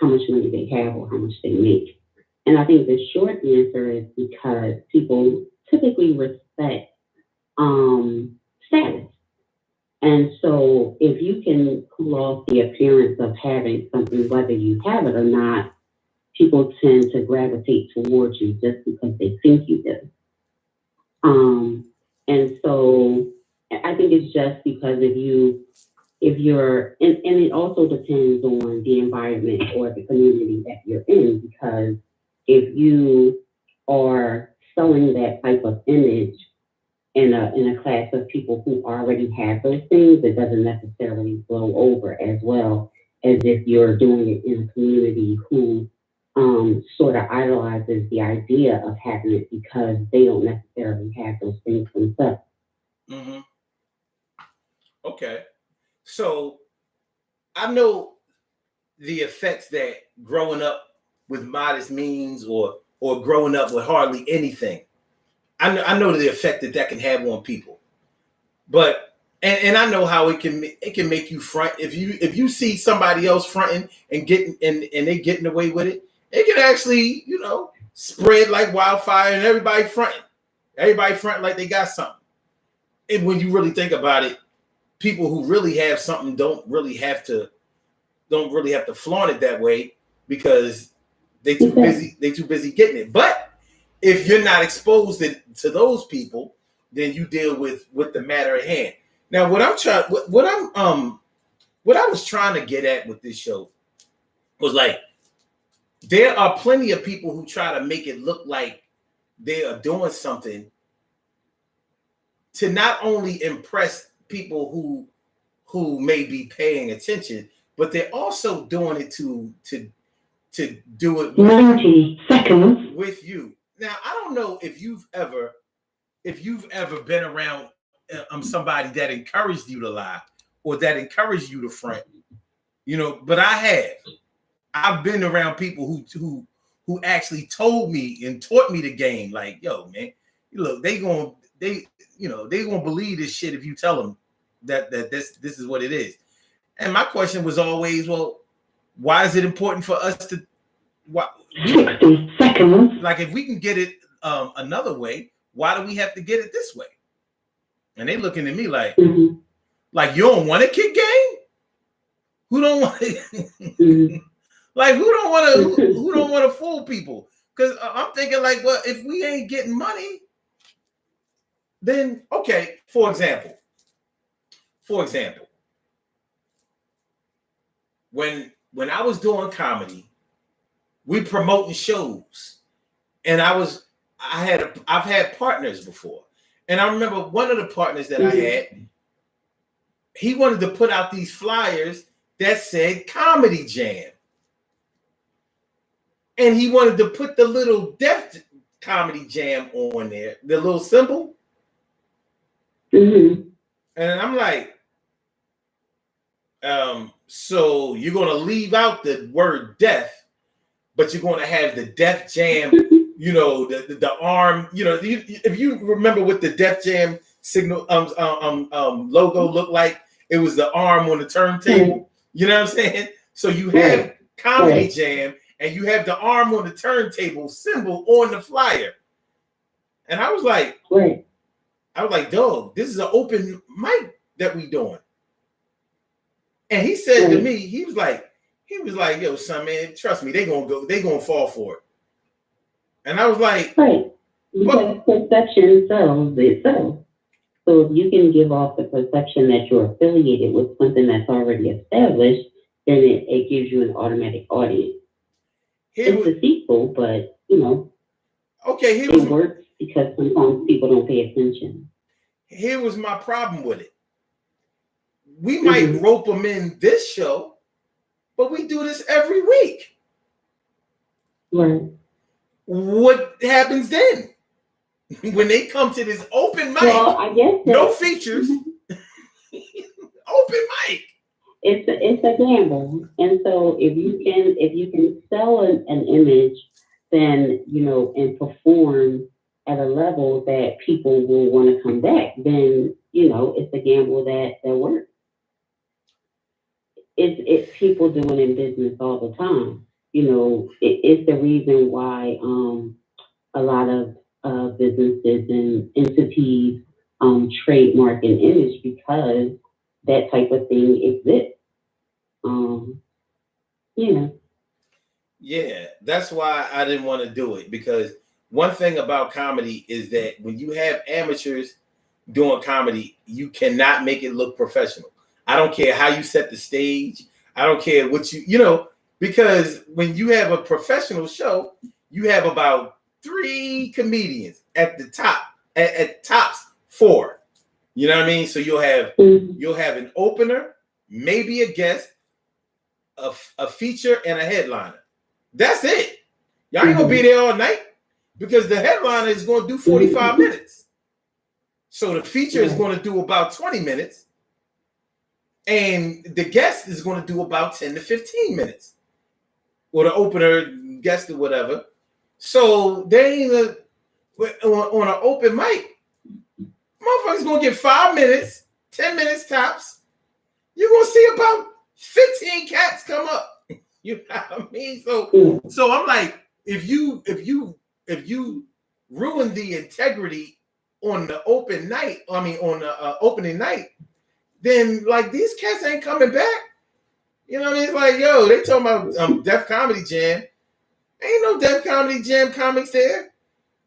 how much money they have or how much they make. And I think the short answer is because people typically respect status. And so if you can pull off the appearance of having something, whether you have it or not, people tend to gravitate towards you just because they think you do. And so I think it's just because if you're, and it also depends on the environment or the community that you're in, because if you are selling that type of image in a class of people who already have those things, it doesn't necessarily blow over as well as if you're doing it in a community who sort of idolizes the idea of having it because they don't necessarily have those things themselves. Mm-hmm. Okay. So I know the effects that growing up with modest means or growing up with hardly anything. I know the effect that can have on people. But and I know how it can make you front. If you see somebody else fronting and getting and they getting away with it, it can actually, spread like wildfire and everybody fronting. Everybody fronting like they got something. And when you really think about it, people who really have something don't really have to flaunt it that way because they too busy getting it. But if you're not exposed to those people, then you deal with the matter at hand. Now, what I was trying to get at with this show was like, there are plenty of people who try to make it look like they are doing something to not only impress people who may be paying attention, but they're also doing it to do it 90 seconds with you. Now, I don't know if you've ever been around somebody that encouraged you to lie or that encouraged you to front, but I have. I've been around people who actually told me and taught me the game. Like, yo, man, look, they gonna believe this shit if you tell them that this is what it is. And my question was always, well, why is it important for us to? 60 seconds. Like, if we can get it another way, why do we have to get it this way? And they looking at me like, like, you don't want a kick game? Who don't want it? Like, who don't want to fool people? Because I'm thinking like, well, if we ain't getting money, then okay. For example, when I was doing comedy, we promoting shows, and I've had partners before, and I remember one of the partners that I had, he wanted to put out these flyers that said Comedy Jam. And he wanted to put the little Def Comedy Jam on there, the little symbol. And I'm like, so you're going to leave out the word death, but you're going to have the Def Jam, the arm, if you remember what the Def Jam signal logo looked like, it was the arm on the turntable. You know what I'm saying? So you have Comedy Jam, and you have the arm on the turntable symbol on the flyer. And I was like, I was like, dog, this is an open mic that we doing. And he said to me, he was like, yo, son, man, trust me, they gonna fall for it. And I was like, right. Because perception sells itself. So if you can give off the perception that you're affiliated with something that's already established, then it gives you an automatic audience. It's deceitful, but okay, it works because sometimes people don't pay attention. Here was my problem with it. We might rope them in this show, but we do this every week. Right. What happens then? When they come to this open mic, well, I guess no features, open mic. It's a gamble, and so if you can sell an image, then and perform at a level that people will want to come back, then it's a gamble that works. It's people doing in business all the time. It's the reason why a lot of businesses and entities trademark an image, because that type of thing exists. Yeah, that's why I didn't want to do it, because one thing about comedy is that when you have amateurs doing comedy, you cannot make it look professional. I don't care how you set the stage. I don't care what because when you have a professional show, you have about 3 comedians at the top, at tops 4. You know what I mean? So you'll have an opener, maybe a guest, a feature, and a headliner. That's it. Y'all ain't gonna be there all night, because the headliner is going to do 45 minutes. So the feature is going to do about 20 minutes. And the guest is going to do about 10 to 15 minutes. Or the opener, guest, or whatever. So they ain't on an open mic, motherfuckers going to get 5 minutes, 10 minutes tops. You're going to see about 15 cats come up. You know what I mean? So I'm like, if you ruin the integrity on the opening night, then like these cats ain't coming back. You know what I mean? It's like, yo, they talking about Def Comedy Jam. Ain't no Def Comedy Jam comics there.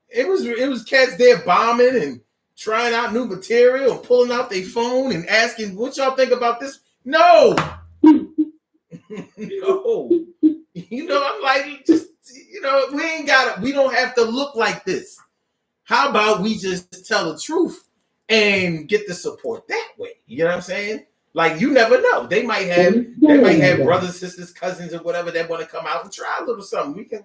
It was cats there bombing and trying out new material and pulling out their phone and asking, what y'all think about this? No. No. I'm like, just, we don't have to look like this. How about we just tell the truth and get the support that way? You know what I'm saying? Like, you never know. They might have brothers, sisters, cousins, or whatever that want to come out and try a little something. We can,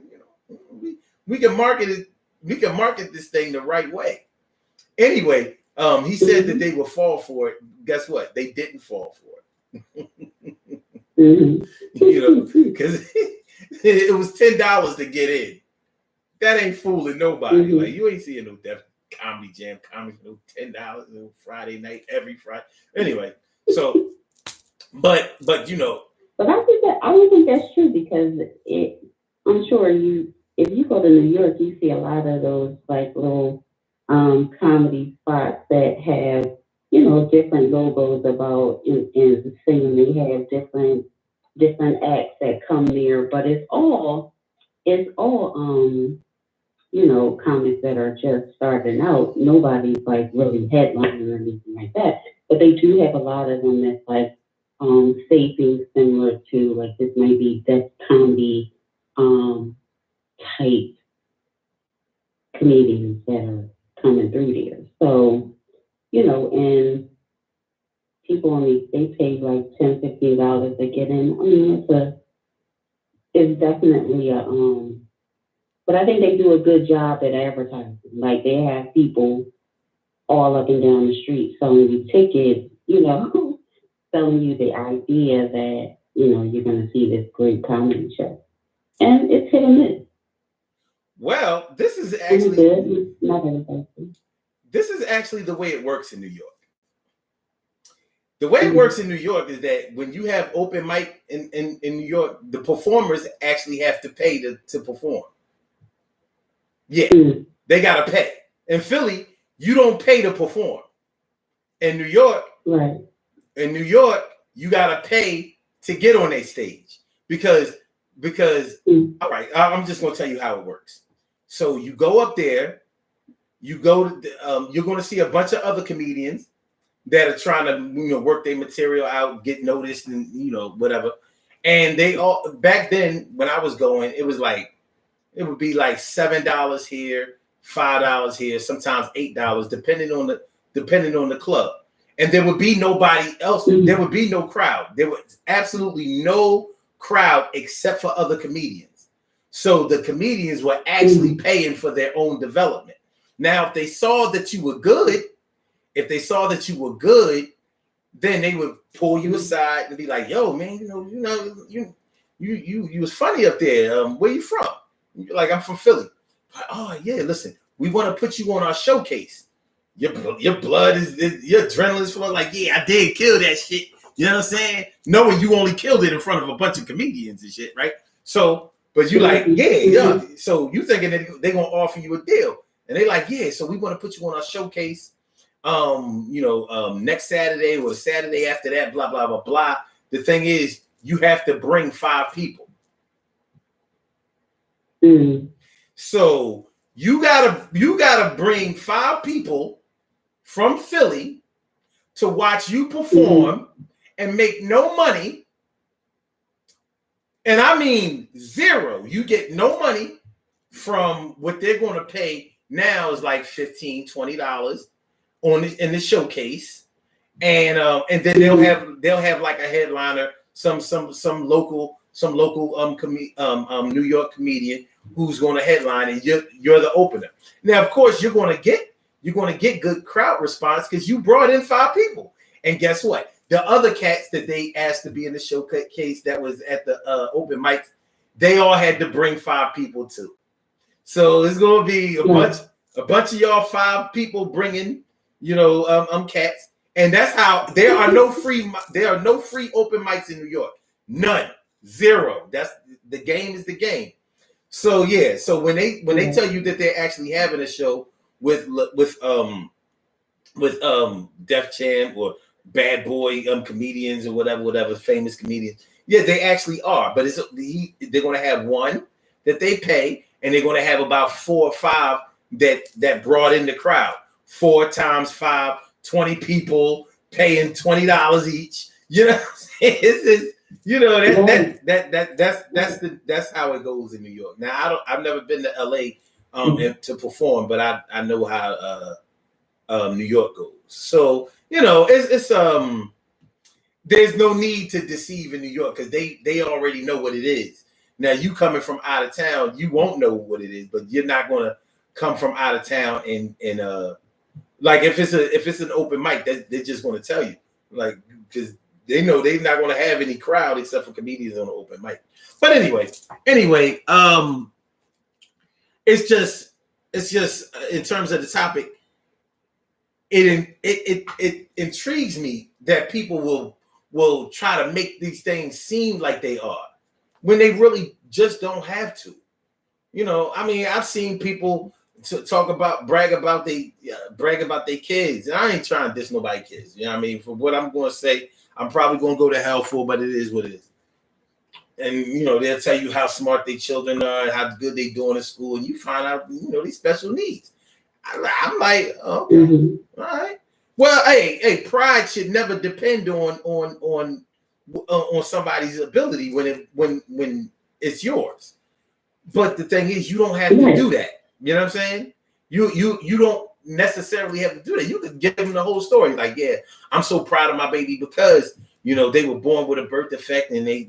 we can market it. We can market this thing the right way. Anyway, he said that they would fall for it. Guess what? They didn't fall for it. Because it was $10 to get in. That ain't fooling nobody. Like, you ain't seeing no Def Comedy Jam comics, no $10, no Friday night, every Friday. Anyway, so, but But I don't think that's true, because I'm sure if you go to New York, you see a lot of those like little comedy spots that have different logos about and singing. They have different acts that come there, but it's all comics that are just starting out. Nobody's like really headlining or anything like that, but they do have a lot of them that's like say things similar to, like, this may be Def Comedy type comedians that are coming through there. So, and people they pay like $10, $15 to get in. I mean, it's definitely but I think they do a good job at advertising. Like, they have people all up and down the street selling you tickets, selling you the idea that, you're going to see this great comedy show. And it's hit and miss. Well, this is actually the way it works in New York. The way it works in New York is that when you have open mic in New York, the performers actually have to pay to perform. Yeah, they got to pay. In Philly, you don't pay to perform. In New York, Right. You gotta pay to get on a stage because all right, I'm just gonna tell you how it works. So you go up there, you go to you're gonna see a bunch of other comedians that are trying to work their material out, get noticed, and whatever. And they all back then when I was going, it would be like $7 here, $5 here, sometimes $8, depending on the club. And there would be nobody else. There would be no crowd. There was absolutely no crowd except for other comedians. So the comedians were actually paying for their own development. Now, if they saw that you were good, then they would pull you aside and be like, "Yo, man, you was funny up there. Where you from?" You're like, "I'm from Philly." Like, "Oh yeah, listen, we want to put you on our showcase. Your blood your adrenaline's flowing. Like, yeah, I did kill that shit. You know what I'm saying? Knowing you only killed it in front of a bunch of comedians and shit, right? So, but you like, yeah. So you thinking that they're gonna offer you a deal, and they like, yeah. So we want to put you on our showcase. Next Saturday or the Saturday after that, blah blah blah blah. The thing is, you have to bring 5 people. So you gotta bring 5 people from Philly to watch you perform and make no money. And I mean 0. You get no money from what they're going to pay now is like $15, $20 in the showcase. And then they'll have like a headliner, some local New York comedian who's going to headline, and you're the opener. Now, of course, you're going to get good crowd response because you brought in 5 people. And guess what? The other cats that they asked to be in the showcase that was at the open mics, they all had to bring 5 people too. So it's going to be a bunch of y'all 5 people bringing cats. And that's how there are no free open mics in New York. None. 0. That's the game is the game. So yeah, so when they tell you that they're actually having a show with Def Jam or Bad Boy comedians or whatever famous comedians, yeah, they actually are. But they're going to have one that they pay, and they're going to have about 4 or 5 that brought in the crowd. 4 times 5, 20 people paying $20 each. That's how it goes in New York. Now I've never been to LA to perform, but I know how New York goes. So it's there's no need to deceive in New York because they already know what it is. Now you coming from out of town, you won't know what it is, but you're not gonna come from out of town and like if it's an open mic, they're just gonna tell you, like, because they know they're not gonna have any crowd except for comedians on the open mic. But anyway, it's just in terms of the topic, it intrigues me that people will try to make these things seem like they are when they really just don't have to. I mean, I've seen people brag about their kids, and I ain't trying to diss nobody's kids. You know what I mean? For what I'm going to say, I'm probably going to go to hell for, but it is what it is. And they'll tell you how smart their children are and how good they doing in school, and you find out these special needs. I'm like, okay, all right. Well, hey, pride should never depend on somebody's ability when it's yours. But the thing is, you don't have to do that. You know what I'm saying? You don't necessarily have to do that. You could give them the whole story. Like, yeah, I'm so proud of my baby because they were born with a birth defect and they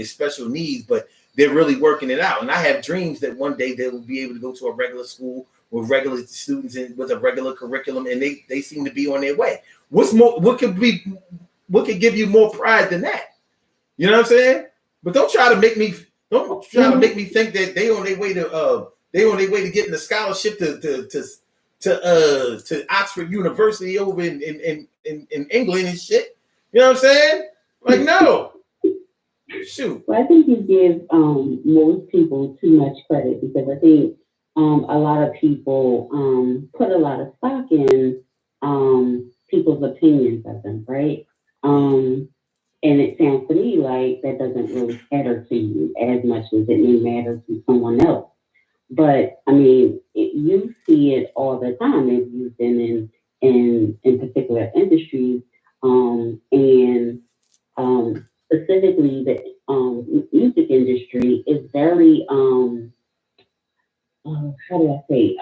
special needs, but they're really working it out. And I have dreams that one day they will be able to go to a regular school with regular students and with a regular curriculum, and they seem to be on their way. What could give you more pride than that? You know what I'm saying? But don't try to make me think that they on their way to getting a scholarship to Oxford University over in England and shit. You know what I'm saying? Like, no. Shoot. Well, I think you give most people too much credit because I think a lot of people put a lot of stock in people's opinions of them, right? And it sounds to me like that doesn't really matter to you as much as it may matter to someone else. But I mean, you see it all the time if you've been in particular industries, and specifically the music industry is very how do I say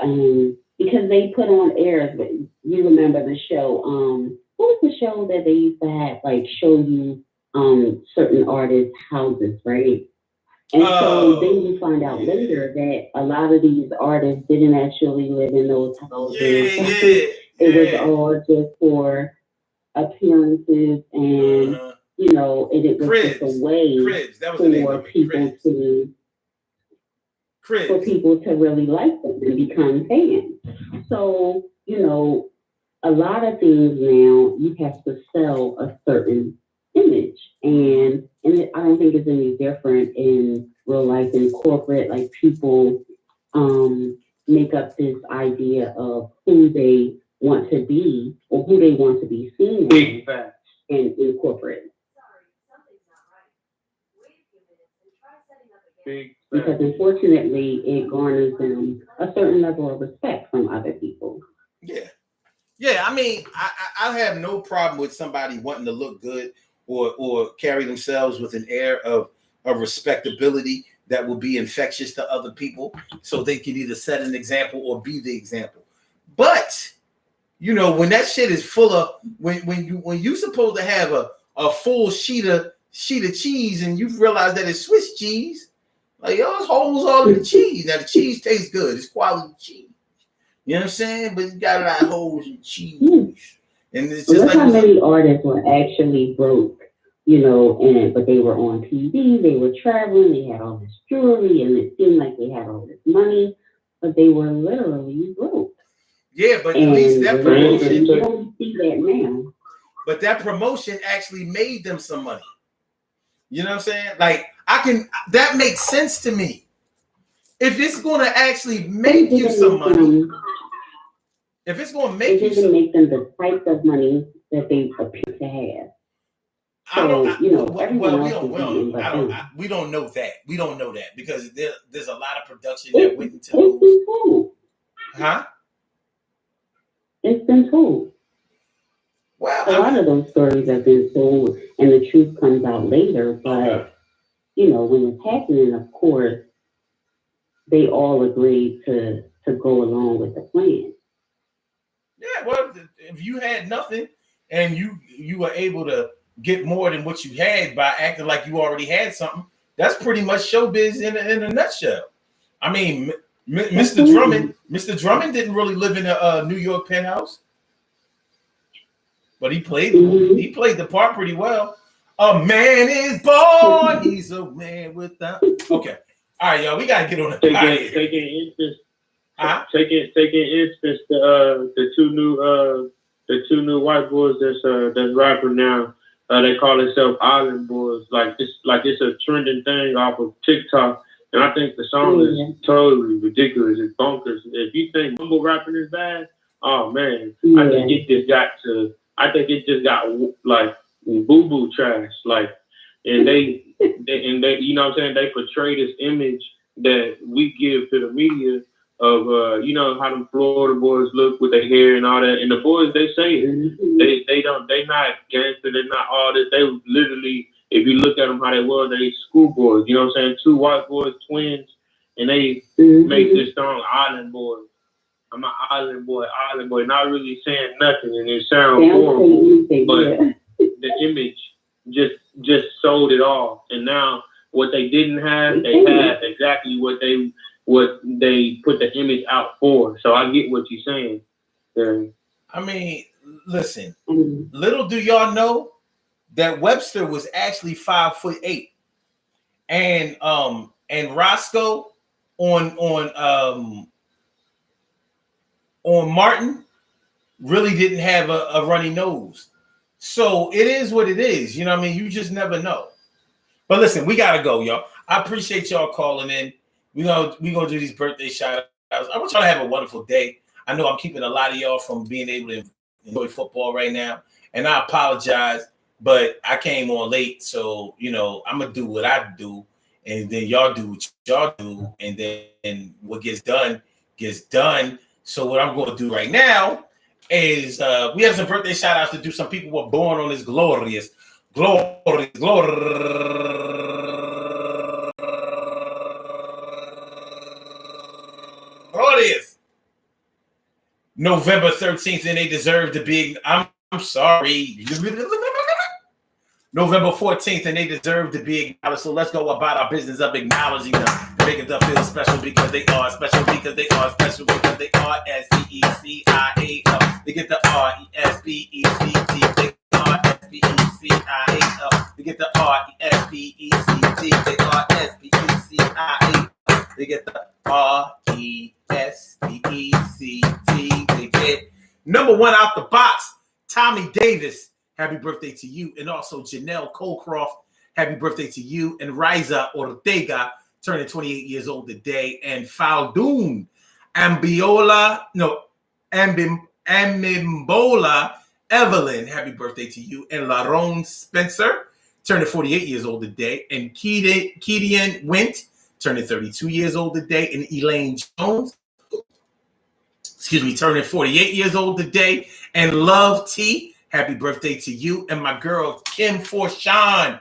because they put on airs. But you remember the show? What was the show that they used to have like show you certain artists' houses, right? And so then you find out later that a lot of these artists didn't actually live in those houses. It was all just for appearances and it was Cribs. just a way That was the name of it. For people to really like them and become fans. So, a lot of things now you have to sell a certain image, and I don't think it's any different in real life in corporate. Like people make up this idea of who they want to be or who they want to be seen Big as in corporate. Big Because unfortunately, it garners them a certain level of respect from other people. Yeah. I mean, I have no problem with somebody wanting to look good or carry themselves with an air of respectability that will be infectious to other people, so they can either set an example or be the example. But when that shit is full of when you supposed to have a full sheet of cheese and you realize that it's Swiss cheese. Like, it's holes all in the cheese. Now, the cheese tastes good. It's quality cheese. You know what I'm saying? But you got a lot of holes in cheese. And it's just look how many artists were actually broke, but they were on TV, they were traveling, they had all this jewelry, and it seemed like they had all this money, but they were literally broke. Yeah, but at least that promotion. You don't see that now. But that promotion actually made them some money. You know what I'm saying? Like, that makes sense to me. If it's going to actually make you some money, if it's going to make you some, make them the types of money that they appear to have. So, we don't know that. We don't know that because there's a lot of production that went into those. Huh? It's been told. Well, a lot of those stories have been told, and the truth comes out later. But when it's happening, of course, they all agreed to go along with the plan. Yeah, well, if you had nothing and you were able to get more than what you had by acting like you already had something, that's pretty much showbiz in a nutshell. I mean, Mr. Drummond didn't really live in a New York penthouse, but he played the part pretty well. A man is born, he's a man without. Okay, all right, y'all, we gotta get on it. Taking interest. Taking interest. The two new white boys that's rapping now. They call themselves Island Boys. Like it's a trending thing off of TikTok. And I think the song is totally ridiculous. It's bonkers. If you think mumble rapping is bad, oh man, I think it just got like boo boo trash. Like, and they you know what I'm saying, they portray this image that we give to the media of how them Florida boys look with their hair and all that. And the boys, they say it. They not gangster, they're not all this. They literally, if you look at them how they were, they schoolboys, you know what I'm saying? Two white boys, twins, and they make this song Island Boys. I'm an island boy, not really saying nothing, and it sounds horrible, but the image just sold it all. And now what they didn't have, they have exactly what they put the image out for. So I get what you're saying. Yeah. I mean, listen, little do y'all know that Webster was actually 5'8", and Roscoe on Martin really didn't have a runny nose. So it is what it is. You know what I mean? You just never know. But listen, we gotta go, y'all. I appreciate y'all calling in. We gonna do these birthday shout I want y'all to have a wonderful day. I know I'm keeping a lot of y'all from being able to enjoy football right now, and I apologize, but I came on late, so I'm gonna do what I do, and then y'all do what y'all do, and then what gets done gets done. So what I'm going to do right now is we have some birthday shout outs to do. Some people were born on this glorious November 13th, and they deserve to be. I'm sorry. November 14th, and they deserve to be acknowledged. So let's go about our business of acknowledging them, making them feel special because they are special, because they are special, because they are SPECIAL. They get the RESPECT. They are SPECIAL. They get the RESPECT. They are SPECIAL. They get the RESPECT. They get number one out the box, Tommy Davis. Happy birthday to you. And also Janelle Colcroft. Happy birthday to you. And Riza Ortega turning 28 years old today. And Faldoon Ambimbola Evelyn. Happy birthday to you. And Larone Spencer turning 48 years old today. And Keedian Wint turning 32 years old today. And Elaine Jones, turning 48 years old today. And Love T, happy birthday to you. And my girl, Kim Forshawn.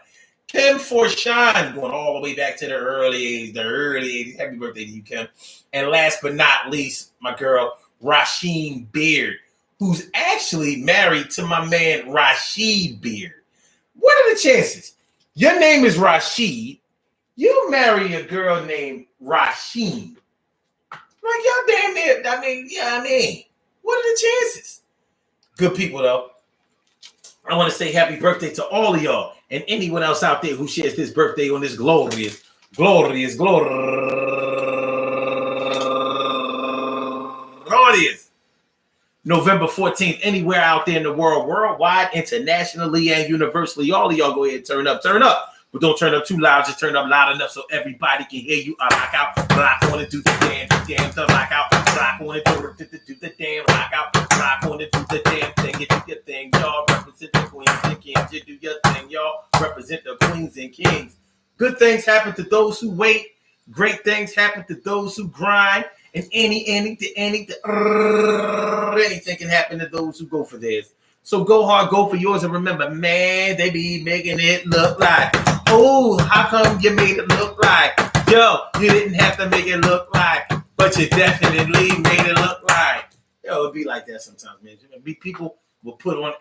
Going all the way back to the early 80s. Happy birthday to you, Kim. And last but not least, my girl, Rasheen Beard, who's actually married to my man, Rashid Beard. What are the chances? Your name is Rashid. You marry a girl named Rasheen. Like, y'all damn near, what are the chances? Good people, though. I want to say happy birthday to all of y'all and anyone else out there who shares this birthday on this glorious November 14th, anywhere out there in the world, worldwide, internationally, and universally. All of y'all go ahead and turn up. But don't turn up too loud. Just turn up loud enough so everybody can hear you. I rock out. Rock on and do the damn the rock out. Rock on and do the damn rock out. Rock on and do the damn thing. You do your thing, y'all. Represent the queens and kings. You do your thing, y'all. Represent the queens and kings. Good things happen to those who wait. Great things happen to those who grind. And anything can happen to those who go for theirs. So go hard, go for yours, and remember, man, they be making it look like, oh, how come you made it look like? Yo, you didn't have to make it look like, but you definitely made it look like. Yo, it'd be like that sometimes, man. People will put on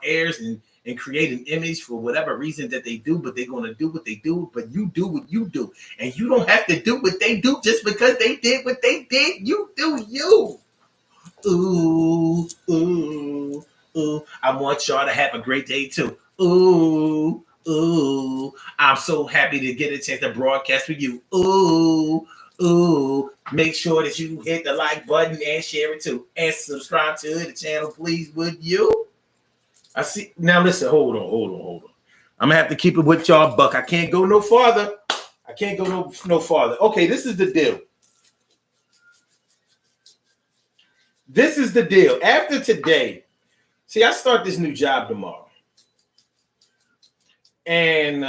airs and create an image for whatever reason that they do, but they're going to do what they do, but you do what you do. And you don't have to do what they do just because they did what they did. You do you. Ooh. I want y'all to have a great day too. Ooh. I'm so happy to get a chance to broadcast with you. Ooh. Make sure that you hit the like button and share it too. And subscribe to the channel, please, would you? I see. Now listen, hold on. I'm gonna have to keep it with y'all, Buck. I can't go no farther. No farther. Okay, this is the deal. After today, see, I start this new job tomorrow. And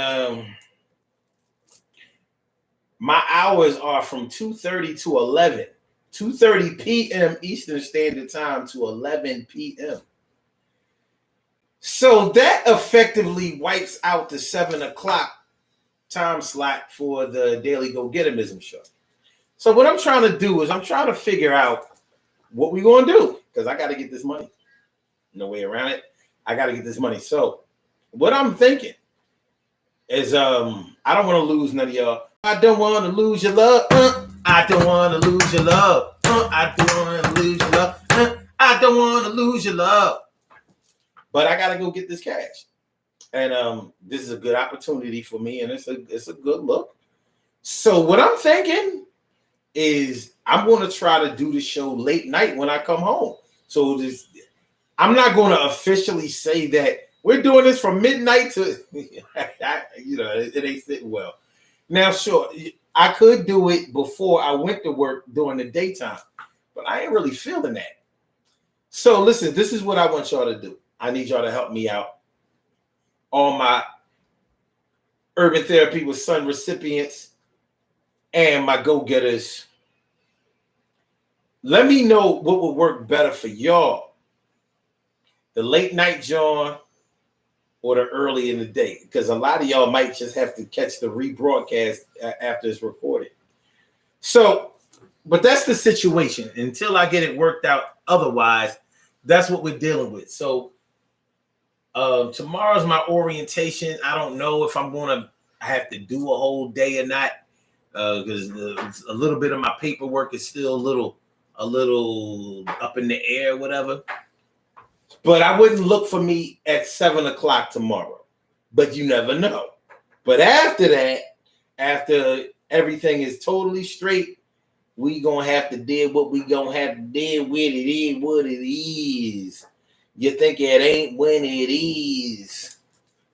my hours are from 2:30 to 11. 2:30 p.m. Eastern Standard Time to 11 p.m. So that effectively wipes out the 7 o'clock time slot for the Daily Go-Gettemism show. So what I'm trying to do is I'm trying to figure out what we're going to do, because I got to get this money. No way around it. I got to get this money. So what I'm thinking is I don't want to lose none of y'all. I don't want to lose your love. I don't want to lose your love. I don't want to lose your love. I don't want to lose your love. But I got to go get this cash. And this is a good opportunity for me, and it's a good look. So what I'm thinking is I'm going to try to do the show late night when I come home. So I'm not going to officially say that we're doing this from midnight to, it ain't sitting well. Now, sure, I could do it before I went to work during the daytime, but I ain't really feeling that. So listen, this is what I want y'all to do. I need y'all to help me out. All my Urban Therapy with Sun recipients and my go-getters. Let me know what would work better for y'all. The late night John or the early in the day. Because a lot of y'all might just have to catch the rebroadcast after it's recorded. So, but that's the situation. Until I get it worked out otherwise, that's what we're dealing with. So tomorrow's my orientation. I don't know if I'm going to have to do a whole day or not. Because a little bit of my paperwork is still a little up in the air, whatever. But I wouldn't look for me at 7:00 tomorrow. But you never know. But after that, after everything is totally straight, we gonna have to deal what we gonna have to deal with. It is what it is. You think it ain't when it is.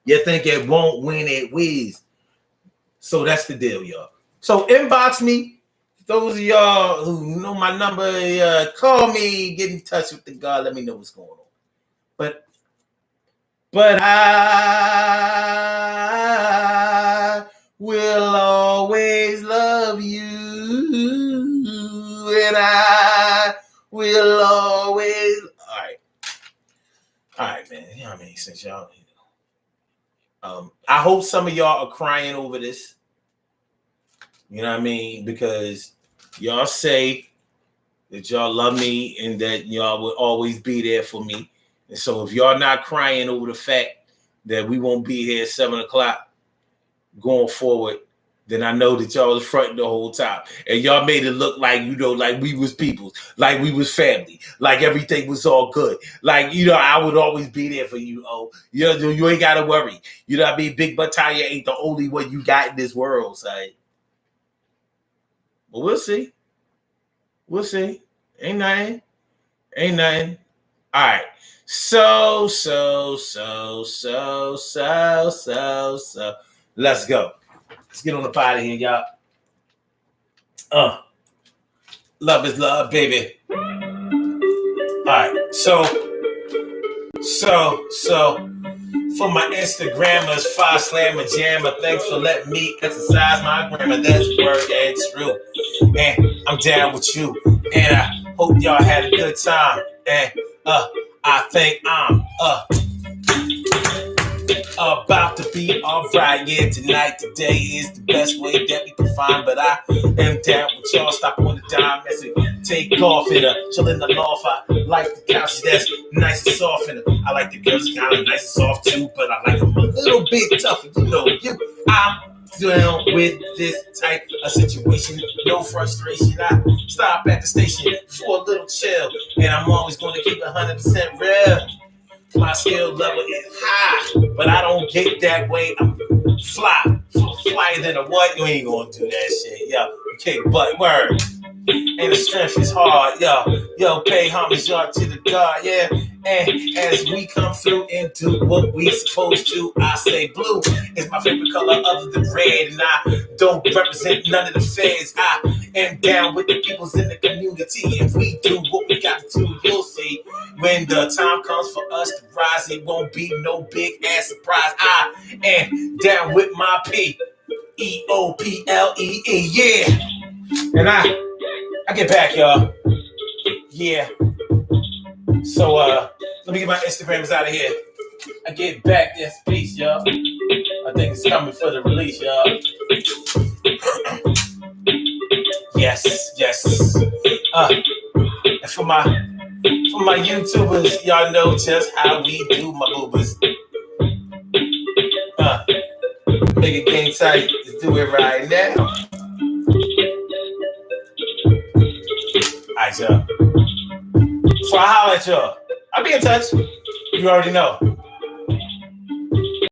You think it won't when it is. So that's the deal, y'all. So inbox me. Those of y'all who know my number, call me, get in touch with the God. Let me know what's going on. But I will always love you, and I will always. All right, man. You know what I mean? Since y'all, I hope some of y'all are crying over this. You know what I mean? Because y'all say that y'all love me and that y'all will always be there for me. And so if y'all not crying over the fact that we won't be here at 7:00 going forward, then I know that y'all was fronting the whole time. And y'all made it look like, like we was people, like we was family, like everything was all good. Like, I would always be there for you. Oh, you ain't got to worry. You know what I mean? Big Butt Tanya ain't the only one you got in this world, son. But we'll see. We'll see. Ain't nothing. All right. So. Let's go. Let's get on the potty here, y'all. Love is love, baby. All right. So. For my Instagrammers, Fire Slammer Jammer, thanks for letting me exercise my grammar. That's word and true. And I'm down with you. And I hope y'all had a good time. And I think I'm about to be alright. Yeah, today is the best way that we can find. But I am down with y'all. Stop on the dime as we take off and chill in the loft. I like the couches that's nice and soft. And I like the girls kind of nice and soft too. But I like them a little bit tougher. I'm down with this type of situation. No frustration. I stop at the station for a little chill. And I'm always going to keep it 100% real. My skill level is high, but I don't get that way. I'm flyer than a what? You ain't gonna do that shit, yo. Kick butt, word. And the strength is hard, yo. Pay homage, y'all, to the God, yeah. And as we come through and do what we supposed to, I say blue is my favorite color other than red, and I don't represent none of the feds. I am down with the peoples in the community. If we do what we got to do, you'll see. When the time comes for us to rise, it won't be no big ass surprise. I am down with my PEOPLEE, yeah. And I get back, y'all. Yeah. So let me get my Instagrams out of here. I get back. Yes, peace, y'all. I think it's coming for the release, y'all. Yes. And for my YouTubers, y'all know just how we do my boobers. Make it game tight. Let's do it right now. Alright, y'all. So I holler at y'all. I'll be in touch. You already know.